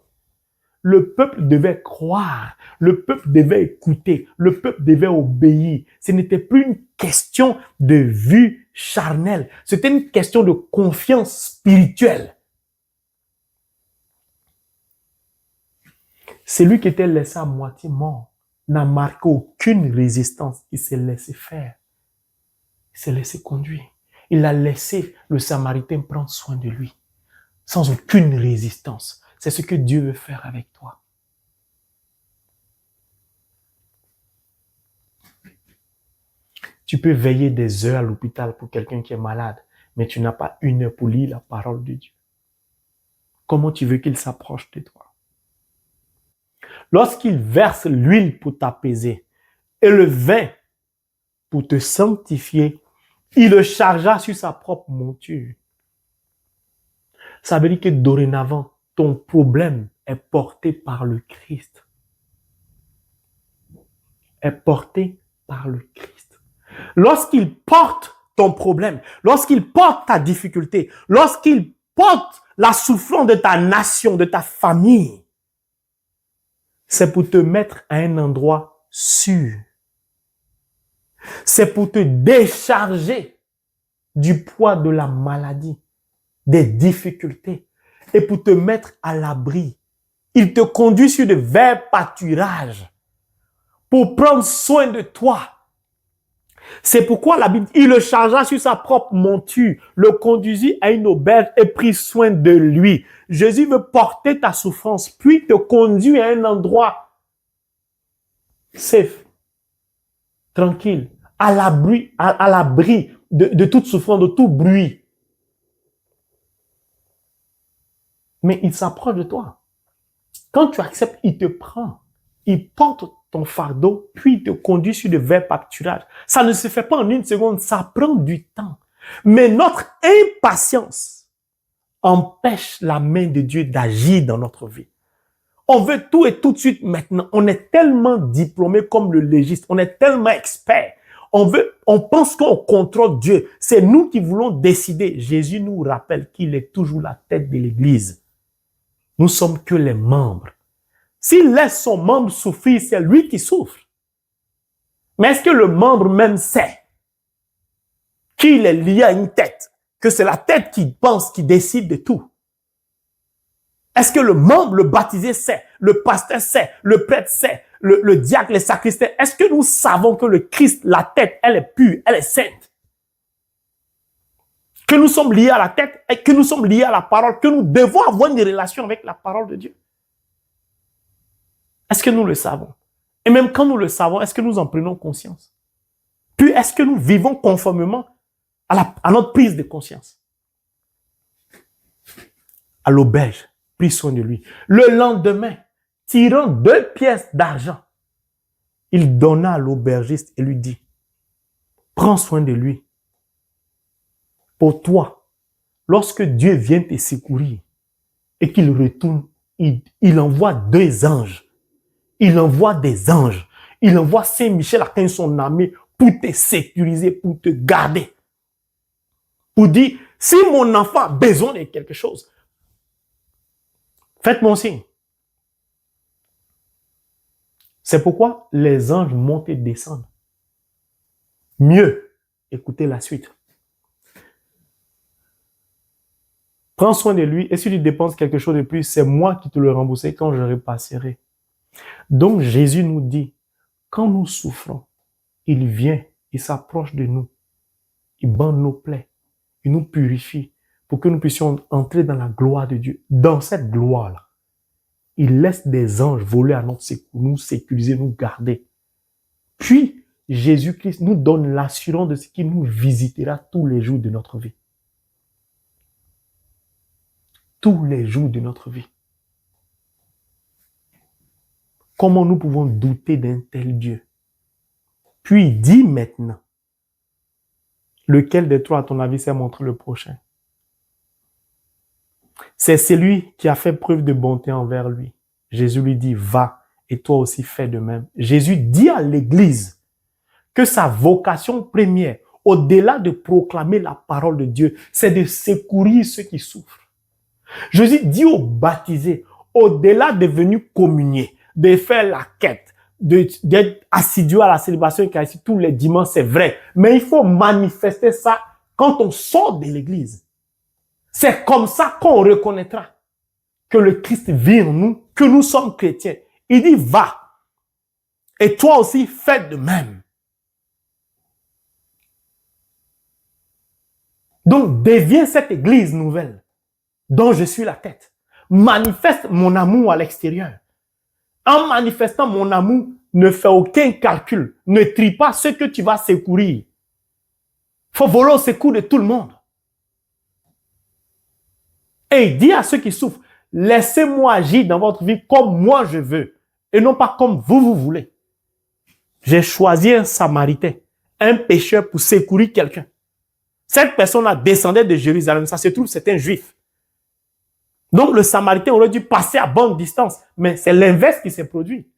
Le peuple devait croire, le peuple devait écouter, le peuple devait obéir. Ce n'était plus une question de vue charnelle, c'était une question de confiance spirituelle. Celui qui était laissé à moitié mort n'a marqué aucune résistance, il s'est laissé faire, il s'est laissé conduire. Il a laissé le Samaritain prendre soin de lui, sans aucune résistance. C'est ce que Dieu veut faire avec toi. Tu peux veiller des heures à l'hôpital pour quelqu'un qui est malade, mais tu n'as pas une heure pour lire la parole de Dieu. Comment tu veux qu'il s'approche de toi? Lorsqu'il verse l'huile pour t'apaiser et le vin pour te sanctifier, il le chargea sur sa propre monture. Ça veut dire que dorénavant, ton problème est porté par le Christ. Est porté par le Christ. Lorsqu'il porte ton problème, lorsqu'il porte ta difficulté, lorsqu'il porte la souffrance de ta nation, de ta famille, c'est pour te mettre à un endroit sûr. C'est pour te décharger du poids de la maladie, des difficultés, et pour te mettre à l'abri. Il te conduit sur de verts pâturages pour prendre soin de toi. C'est pourquoi la Bible, il le chargea sur sa propre monture, le conduisit à une auberge et prit soin de lui. Jésus veut porter ta souffrance, puis te conduire à un endroit safe, tranquille, à l'abri de toute souffrance, de tout bruit. Mais il s'approche de toi. Quand tu acceptes, il te prend. Il porte ton fardeau, puis il te conduit sur de verts pâturages. Ça ne se fait pas en une seconde, ça prend du temps. Mais notre impatience empêche la main de Dieu d'agir dans notre vie. On veut tout et tout de suite maintenant. On est tellement diplômé comme le légiste, on est tellement expert. On pense qu'on contrôle Dieu. C'est nous qui voulons décider. Jésus nous rappelle qu'il est toujours la tête de l'Église. Nous sommes que les membres. S'il laisse son membre souffrir, c'est lui qui souffre. Mais est-ce que le membre même sait qu'il est lié à une tête, que c'est la tête qui pense, qui décide de tout? Est-ce que le membre, le baptisé sait, le pasteur sait, le prêtre sait, le diacre, les sacristains? Est-ce que nous savons que le Christ, la tête, elle est pure, elle est sainte? Que nous sommes liés à la tête et que nous sommes liés à la parole, que nous devons avoir une relation avec la parole de Dieu. Est-ce que nous le savons? Et même quand nous le savons, est-ce que nous en prenons conscience? Puis est-ce que nous vivons conformément à notre prise de conscience? À l'auberge, pris soin de lui. Le lendemain, tirant 2 pièces d'argent, il donna à l'aubergiste et lui dit, prends soin de lui. Pour toi, lorsque Dieu vient te secourir et qu'il retourne, il envoie 2 anges. Il envoie des anges. Il envoie Saint-Michel à son armée pour te sécuriser, pour te garder. Pour dire, si mon enfant a besoin de quelque chose, faites mon signe. C'est pourquoi les anges montent et descendent. Mieux, écoutez la suite. Prends soin de lui et si tu dépenses quelque chose de plus, c'est moi qui te le rembourserai quand je repasserai. Donc Jésus nous dit, quand nous souffrons, il vient, il s'approche de nous, il bande nos plaies, il nous purifie pour que nous puissions entrer dans la gloire de Dieu. Dans cette gloire-là, il laisse des anges voler à notre secours, nous sécuriser, nous garder. Puis, Jésus-Christ nous donne l'assurance de ce qu'il nous visitera tous les jours de notre vie. Tous les jours de notre vie. Comment nous pouvons douter d'un tel Dieu? Puis il dit maintenant, lequel de toi, à ton avis, s'est montré le prochain? C'est celui qui a fait preuve de bonté envers lui. Jésus lui dit, va, et toi aussi fais de même. Jésus dit à l'Église que sa vocation première, au-delà de proclamer la parole de Dieu, c'est de secourir ceux qui souffrent. Jésus dit aux baptisés, au-delà de venir communier, de faire la quête, d'être assidu à la célébration eucharistique tous les dimanches, c'est vrai. Mais il faut manifester ça quand on sort de l'église. C'est comme ça qu'on reconnaîtra que le Christ vit en nous, que nous sommes chrétiens. Il dit, va. Et toi aussi, fais de même. Donc, deviens cette église nouvelle dont je suis la tête. Manifeste mon amour à l'extérieur. En manifestant mon amour, ne fais aucun calcul. Ne trie pas ce que tu vas secourir. Il faut voler au secours de tout le monde. Et il dit à ceux qui souffrent, laissez-moi agir dans votre vie comme moi je veux et non pas comme vous voulez. J'ai choisi un Samaritain, un pécheur pour secourir quelqu'un. Cette personne-là descendait de Jérusalem. Ça se trouve, c'est un juif. Donc, le Samaritain aurait dû passer à bonne distance. Mais c'est l'inverse qui s'est produit.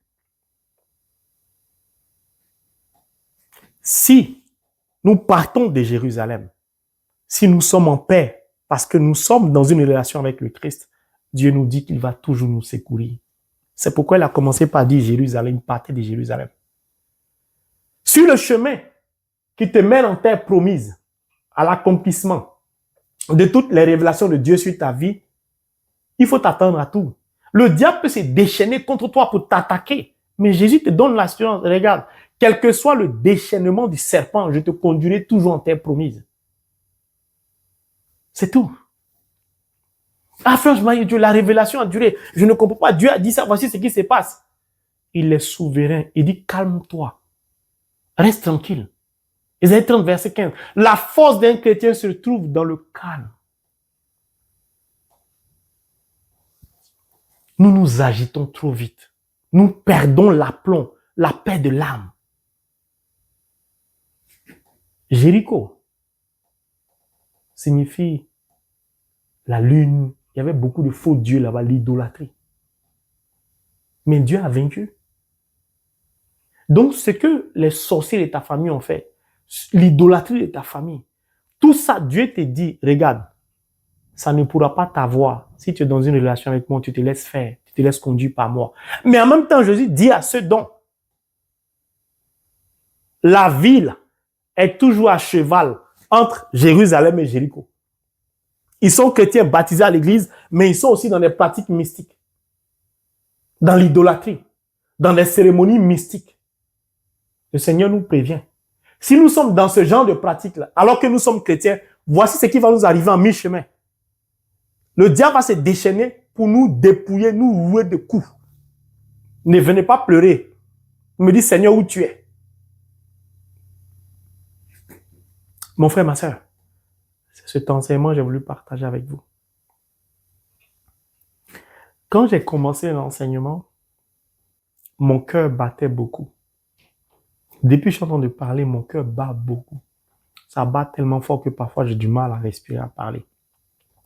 Si nous partons de Jérusalem, si nous sommes en paix, parce que nous sommes dans une relation avec le Christ, Dieu nous dit qu'il va toujours nous secourir. C'est pourquoi il a commencé par dire Jérusalem, partez de Jérusalem. Sur le chemin qui te mène en terre promise, à l'accomplissement de toutes les révélations de Dieu sur ta vie, il faut t'attendre à tout. Le diable peut se déchaîner contre toi pour t'attaquer. Mais Jésus te donne l'assurance. Regarde, quel que soit le déchaînement du serpent, je te conduirai toujours en terre promise. C'est tout. Ah, franchement, Dieu, la révélation a duré. Je ne comprends pas. Dieu a dit ça, voici ce qui se passe. Il est souverain. Il dit, calme-toi. Reste tranquille. Ésaïe 30, verset 15. La force d'un chrétien se trouve dans le calme. Nous nous agitons trop vite. Nous perdons l'aplomb, la paix de l'âme. Jéricho signifie la lune. Il y avait beaucoup de faux dieux là-bas, l'idolâtrie. Mais Dieu a vaincu. Donc, ce que les sorciers de ta famille ont fait, l'idolâtrie de ta famille, tout ça, Dieu te dit, regarde, ça ne pourra pas t'avoir. Si tu es dans une relation avec moi, tu te laisses faire, tu te laisses conduire par moi. Mais en même temps, Jésus dit à ceux dont la ville est toujours à cheval entre Jérusalem et Jéricho. Ils sont chrétiens baptisés à l'église, mais ils sont aussi dans des pratiques mystiques, dans l'idolâtrie, dans des cérémonies mystiques. Le Seigneur nous prévient. Si nous sommes dans ce genre de pratiques-là, alors que nous sommes chrétiens, voici ce qui va nous arriver en mi-chemin. Le diable va se déchaîner pour nous dépouiller, nous rouer de coups. Ne venez pas pleurer. Il me dit, Seigneur, où tu es? Mon frère, ma soeur, c'est cet enseignement que j'ai voulu partager avec vous. Quand j'ai commencé l'enseignement, mon cœur battait beaucoup. Depuis que je suis en train de parler, mon cœur bat beaucoup. Ça bat tellement fort que parfois j'ai du mal à respirer, à parler.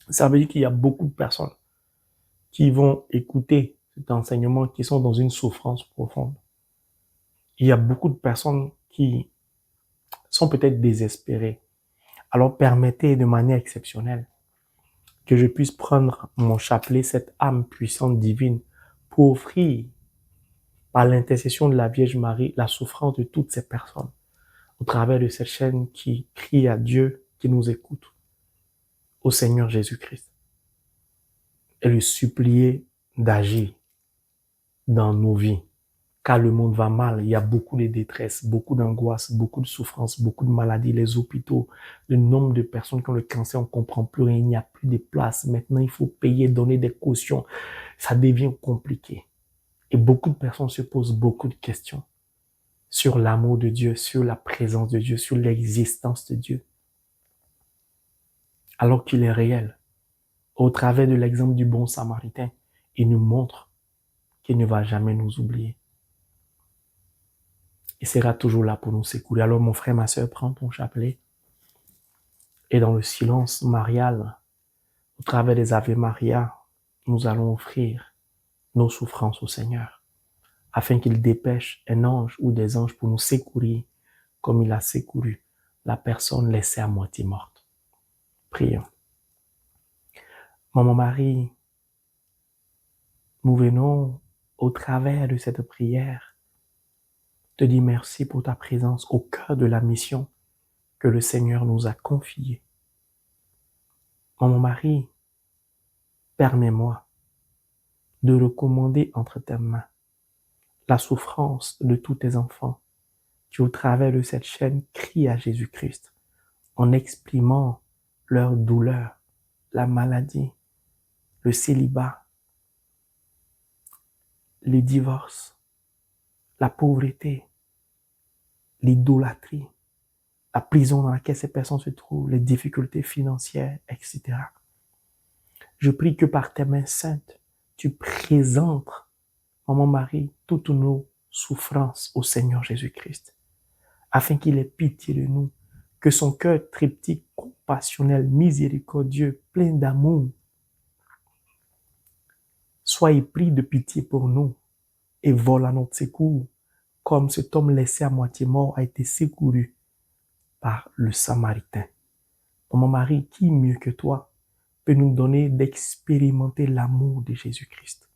Ça veut dire qu'il y a beaucoup de personnes qui vont écouter cet enseignement, qui sont dans une souffrance profonde. Il y a beaucoup de personnes qui sont peut-être désespérées. Alors permettez de manière exceptionnelle que je puisse prendre mon chapelet, cette âme puissante divine, pour offrir par l'intercession de la Vierge Marie la souffrance de toutes ces personnes au travers de cette chaîne qui crie à Dieu, qui nous écoute, au Seigneur Jésus-Christ. et le supplier d'agir dans nos vies. Car le monde va mal, il y a beaucoup de détresse, beaucoup d'angoisse, beaucoup de souffrance, beaucoup de maladies, les hôpitaux, le nombre de personnes qui ont le cancer, on ne comprend plus rien, il n'y a plus de place. Maintenant, il faut payer, donner des cautions. Ça devient compliqué. Et beaucoup de personnes se posent beaucoup de questions sur l'amour de Dieu, sur la présence de Dieu, sur l'existence de Dieu. Alors qu'il est réel. Au travers de l'exemple du bon Samaritain, il nous montre qu'il ne va jamais nous oublier. Il sera toujours là pour nous secourir. Alors mon frère, ma sœur, prends ton chapelet et dans le silence marial, au travers des Ave Maria, nous allons offrir nos souffrances au Seigneur, afin qu'il dépêche un ange ou des anges pour nous secourir, comme il a secouru la personne laissée à moitié morte. Prions. Maman Marie, nous venons au travers de cette prière te dire merci pour ta présence au cœur de la mission que le Seigneur nous a confiée. Maman Marie, permets-moi de recommander entre tes mains la souffrance de tous tes enfants qui, au travers de cette chaîne, crient à Jésus-Christ en exprimant leur douleur, la maladie, le célibat, les divorces, la pauvreté, l'idolâtrie, la prison dans laquelle ces personnes se trouvent, les difficultés financières, etc. Je prie que par tes mains saintes, tu présentes, Maman Marie, toutes nos souffrances au Seigneur Jésus-Christ, afin qu'il ait pitié de nous, que son cœur triptyque, compassionnel, miséricordieux, plein d'amour, soit épris de pitié pour nous et vole à notre secours, comme cet homme laissé à moitié mort a été secouru par le Samaritain. Maman Marie, qui mieux que toi peut nous donner d'expérimenter l'amour de Jésus-Christ?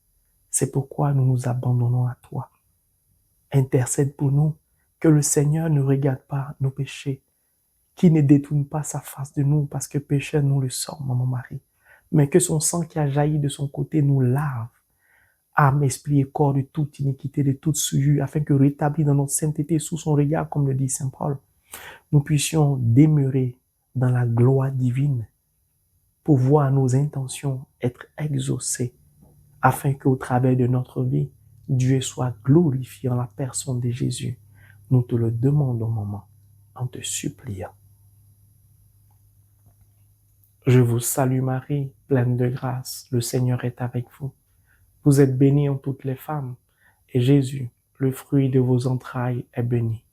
C'est pourquoi nous nous abandonnons à toi. Intercède pour nous, que le Seigneur ne regarde pas nos péchés, qu'il ne détourne pas sa face de nous parce que pécheur nous le sommes, Maman Marie, mais que son sang qui a jailli de son côté nous lave, âme, esprit et corps de toute iniquité, de toute souillure, afin que rétabli dans notre sainteté sous son regard, comme le dit Saint Paul, nous puissions demeurer dans la gloire divine pour voir nos intentions être exaucées, afin qu'au travers de notre vie, Dieu soit glorifié en la personne de Jésus. Nous te le demandons, maman, en te suppliant. Je vous salue Marie, pleine de grâce, le Seigneur est avec vous. Vous êtes bénie en toutes les femmes, et Jésus, le fruit de vos entrailles, est béni.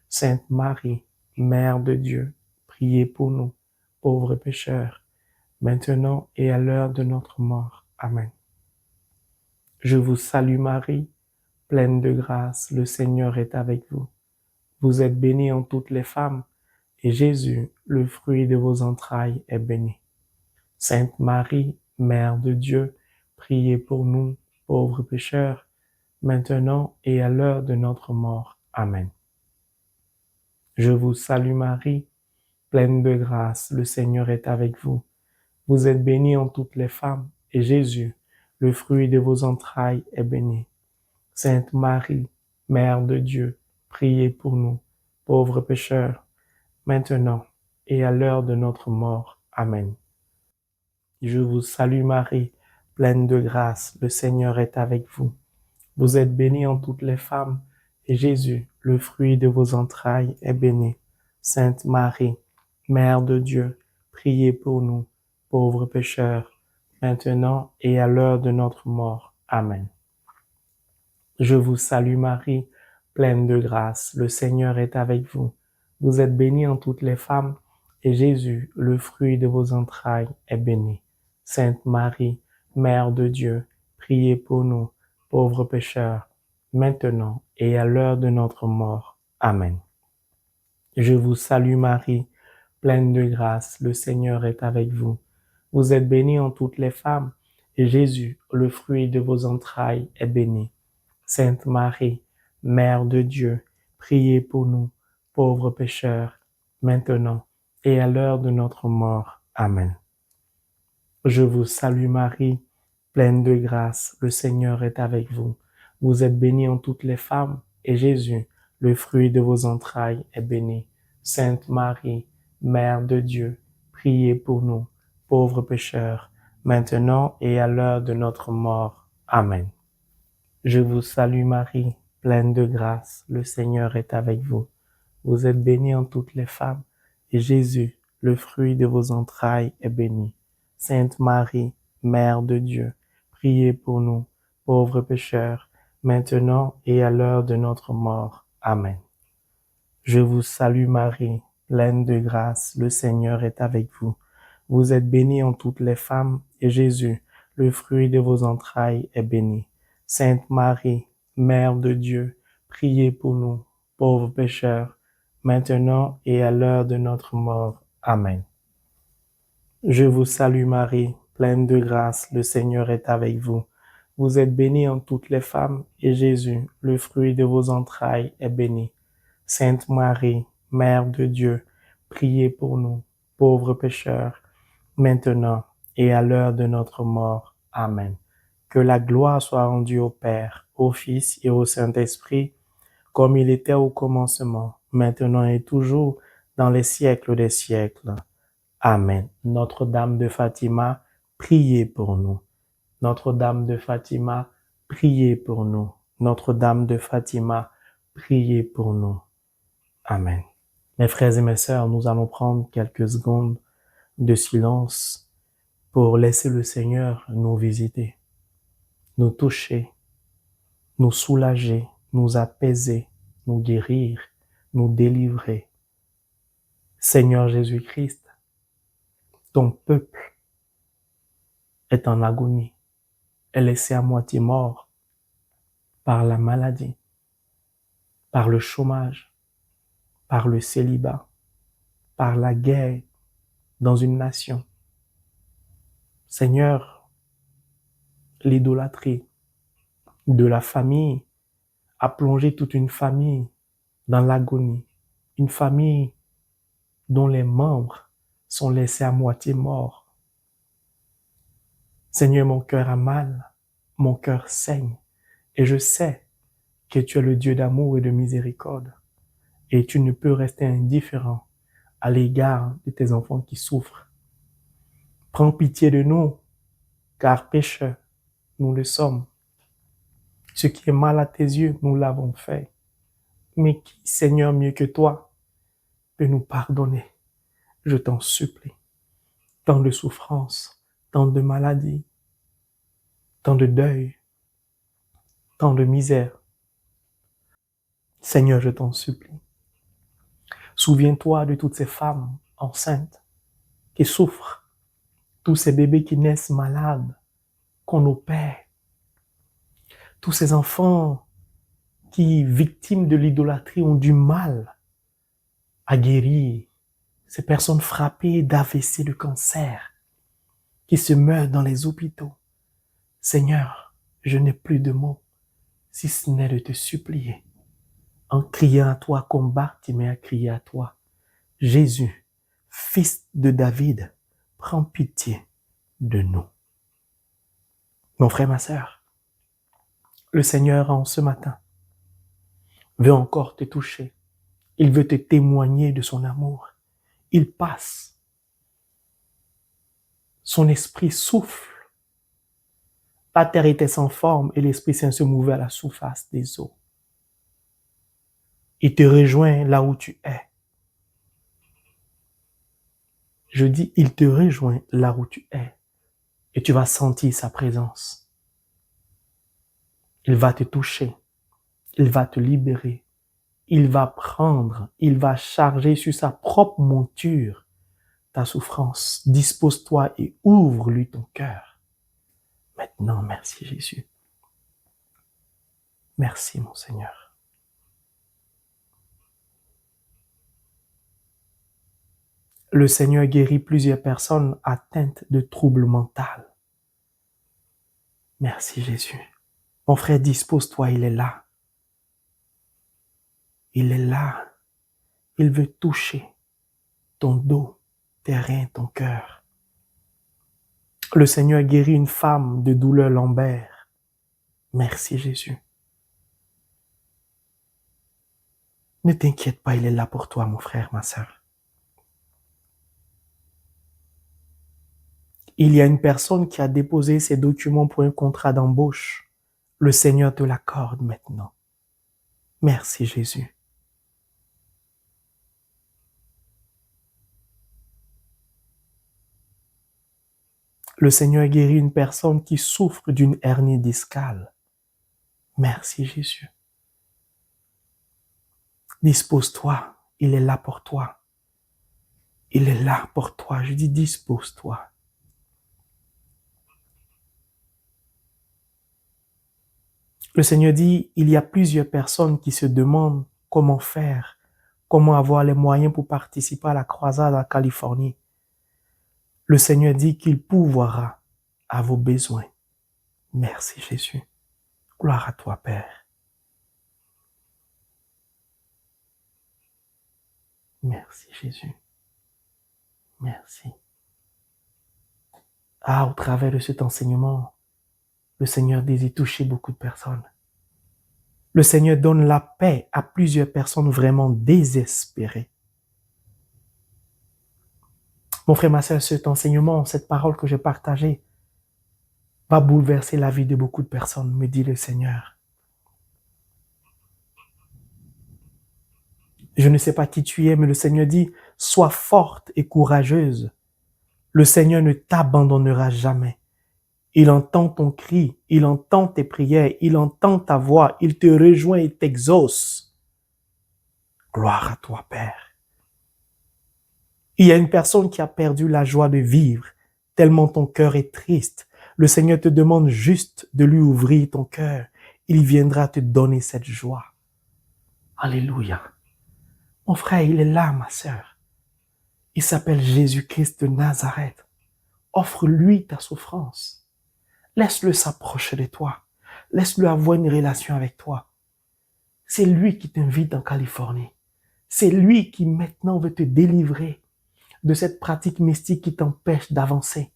Sainte Marie, Mère de Dieu, priez pour nous, pauvres pécheurs, maintenant et à l'heure de notre mort. Amen. Je vous salue Marie, pleine de grâce, le Seigneur est avec vous. Vous êtes bénie en toutes les femmes, et Jésus, le fruit de vos entrailles, est béni. Sainte Marie, Mère de Dieu, priez pour nous, pauvres pécheurs, maintenant et à l'heure de notre mort. Amen. Je vous salue Marie, pleine de grâce, le Seigneur est avec vous. Vous êtes bénie en toutes les femmes, et Jésus, le fruit de vos entrailles, est béni. Sainte Marie, Mère de Dieu, priez pour nous, pauvres pécheurs, maintenant et à l'heure de notre mort. Amen. Je vous salue Marie, pleine de grâce, le Seigneur est avec vous. Vous êtes bénie en toutes les femmes, et Jésus, le fruit de vos entrailles, est béni. Sainte Marie, Mère de Dieu, priez pour nous, pauvres pécheurs, maintenant et à l'heure de notre mort. Amen. Je vous salue Marie, pleine de grâce, le Seigneur est avec vous. Vous êtes bénie en toutes les femmes, et Jésus, le fruit de vos entrailles, est béni. Sainte Marie, Mère de Dieu, priez pour nous, pauvres pécheurs, maintenant et à l'heure de notre mort. Amen. Je vous salue Marie, pleine de grâce, le Seigneur est avec vous. Vous êtes bénie en toutes les femmes, et Jésus, le fruit de vos entrailles, est béni. Sainte Marie, Mère de Dieu, priez pour nous, pauvres pécheurs, maintenant et à l'heure de notre mort. Amen. Je vous salue Marie, pleine de grâce, le Seigneur est avec vous. Vous êtes bénie en toutes les femmes, et Jésus, le fruit de vos entrailles, est béni. Sainte Marie, Mère de Dieu, priez pour nous, pauvres pécheurs, maintenant et à l'heure de notre mort. Amen. Je vous salue Marie, pleine de grâce, le Seigneur est avec vous. Vous êtes bénie en toutes les femmes, et Jésus, le fruit de vos entrailles, est béni. Sainte Marie, Mère de Dieu, priez pour nous, pauvres pécheurs, maintenant et à l'heure de notre mort. Amen. Je vous salue Marie, pleine de grâce, le Seigneur est avec vous. Vous êtes bénie en toutes les femmes, et Jésus, le fruit de vos entrailles, est béni. Sainte Marie, Mère de Dieu, priez pour nous, pauvres pécheurs, maintenant et à l'heure de notre mort. Amen. Je vous salue Marie, pleine de grâce, le Seigneur est avec vous. Vous êtes bénie en toutes les femmes, et Jésus, le fruit de vos entrailles, est béni. Sainte Marie, Mère de Dieu, priez pour nous, pauvres pécheurs, maintenant et à l'heure de notre mort. Amen. Que la gloire soit rendue au Père, au Fils et au Saint-Esprit, comme il était au commencement, maintenant et toujours, dans les siècles des siècles. Amen. Notre-Dame de Fatima, priez pour nous. Notre-Dame de Fatima, priez pour nous. Notre-Dame de Fatima, priez pour nous. Amen. Mes frères et mes sœurs, nous allons prendre quelques secondes de silence pour laisser le Seigneur nous visiter, nous toucher, nous soulager, nous apaiser, nous guérir, nous délivrer. Seigneur Jésus-Christ, ton peuple est en agonie, est laissé à moitié mort par la maladie, par le chômage, par le célibat, par la guerre dans une nation. Seigneur, l'idolâtrie de la famille a plongé toute une famille dans l'agonie, une famille dont les membres sont laissés à moitié morts. Seigneur, mon cœur a mal, mon cœur saigne, et je sais que tu es le Dieu d'amour et de miséricorde, et tu ne peux rester indifférent à l'égard de tes enfants qui souffrent. Prends pitié de nous, car pécheurs, nous le sommes. Ce qui est mal à tes yeux, nous l'avons fait. Mais qui, Seigneur, mieux que toi, peut nous pardonner? Je t'en supplie. Tant de souffrances, tant de maladies, tant de deuil, tant de misère. Seigneur, je t'en supplie. Souviens-toi de toutes ces femmes enceintes qui souffrent, tous ces bébés qui naissent malades, qu'on opère, tous ces enfants qui, victimes de l'idolâtrie, ont du mal à guérir, ces personnes frappées d'AVC, de cancer, qui se meurent dans les hôpitaux. Seigneur, je n'ai plus de mots, si ce n'est de te supplier. En criant à toi comme Bartimée a crié à toi, Jésus, fils de David, prends pitié de nous. Mon frère, ma sœur, le Seigneur en ce matin veut encore te toucher. Il veut te témoigner de son amour. Il passe. Son esprit souffle. La terre était sans forme et l'Esprit Saint se mouvait à la surface des eaux. Il te rejoint là où tu es. Je dis, il te rejoint là où tu es. Et tu vas sentir sa présence. Il va te toucher. Il va te libérer. Il va prendre, il va charger sur sa propre monture ta souffrance. Dispose-toi et ouvre-lui ton cœur. Maintenant, merci Jésus. Merci mon Seigneur. Le Seigneur guérit plusieurs personnes atteintes de troubles mentaux. Merci Jésus. Mon frère, dispose-toi, il est là. Il est là. Il veut toucher ton dos, tes reins, ton cœur. Le Seigneur guérit une femme de douleur lombaire. Merci Jésus. Ne t'inquiète pas, il est là pour toi, mon frère, ma sœur. Il y a une personne qui a déposé ses documents pour un contrat d'embauche. Le Seigneur te l'accorde maintenant. Merci Jésus. Le Seigneur guérit une personne qui souffre d'une hernie discale. Merci Jésus. Dispose-toi, il est là pour toi. Il est là pour toi, je dis dispose-toi. Le Seigneur dit, il y a plusieurs personnes qui se demandent comment faire, comment avoir les moyens pour participer à la croisade en Californie. Le Seigneur dit qu'il pourvoira à vos besoins. Merci Jésus. Gloire à toi, Père. Merci Jésus. Merci. Ah, au travers de cet enseignement, le Seigneur désire toucher beaucoup de personnes. Le Seigneur donne la paix à plusieurs personnes vraiment désespérées. Mon frère, ma sœur, cet enseignement, cette parole que j'ai partagée, va bouleverser la vie de beaucoup de personnes, me dit le Seigneur. Je ne sais pas qui tu es, mais le Seigneur dit, sois forte et courageuse. Le Seigneur ne t'abandonnera jamais. Il entend ton cri, il entend tes prières, il entend ta voix, il te rejoint et t'exauce. Gloire à toi, Père. Il y a une personne qui a perdu la joie de vivre, tellement ton cœur est triste. Le Seigneur te demande juste de lui ouvrir ton cœur. Il viendra te donner cette joie. Alléluia. Mon frère, il est là, ma sœur. Il s'appelle Jésus-Christ de Nazareth. Offre-lui ta souffrance. Laisse-le s'approcher de toi. Laisse-le avoir une relation avec toi. C'est lui qui t'invite en Californie. C'est lui qui maintenant veut te délivrer de cette pratique mystique qui t'empêche d'avancer.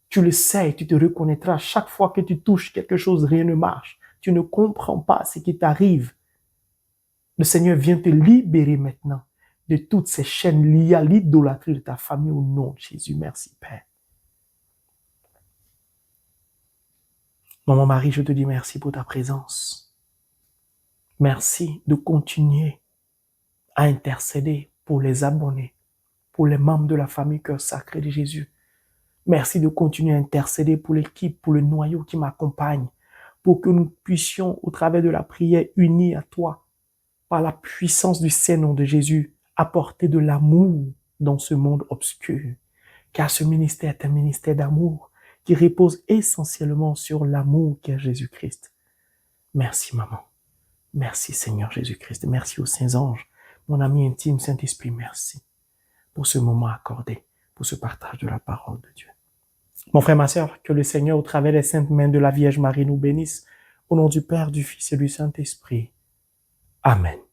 Tu le sais, tu te reconnaîtras. Chaque fois que tu touches quelque chose, rien ne marche. Tu ne comprends pas ce qui t'arrive. Le Seigneur vient te libérer maintenant de toutes ces chaînes liées à l'idolâtrie de ta famille au nom de Jésus. Merci, Père. Maman Marie, je te dis merci pour ta présence. Merci de continuer à intercéder pour les abonnés, pour les membres de la famille Cœur Sacré de Jésus. Merci de continuer à intercéder pour l'équipe, pour le noyau qui m'accompagne, pour que nous puissions, au travers de la prière unie à toi, par la puissance du Saint-Nom de Jésus, apporter de l'amour dans ce monde obscur. Car ce ministère est un ministère d'amour qui repose essentiellement sur l'amour qu'est Jésus-Christ. Merci, maman. Merci, Seigneur Jésus-Christ. Merci aux saints anges. Mon ami intime, Saint-Esprit, merci pour ce moment accordé, pour ce partage de la parole de Dieu. Mon frère, ma sœur, que le Seigneur, au travers des saintes mains de la Vierge Marie, nous bénisse. Au nom du Père, du Fils et du Saint-Esprit. Amen.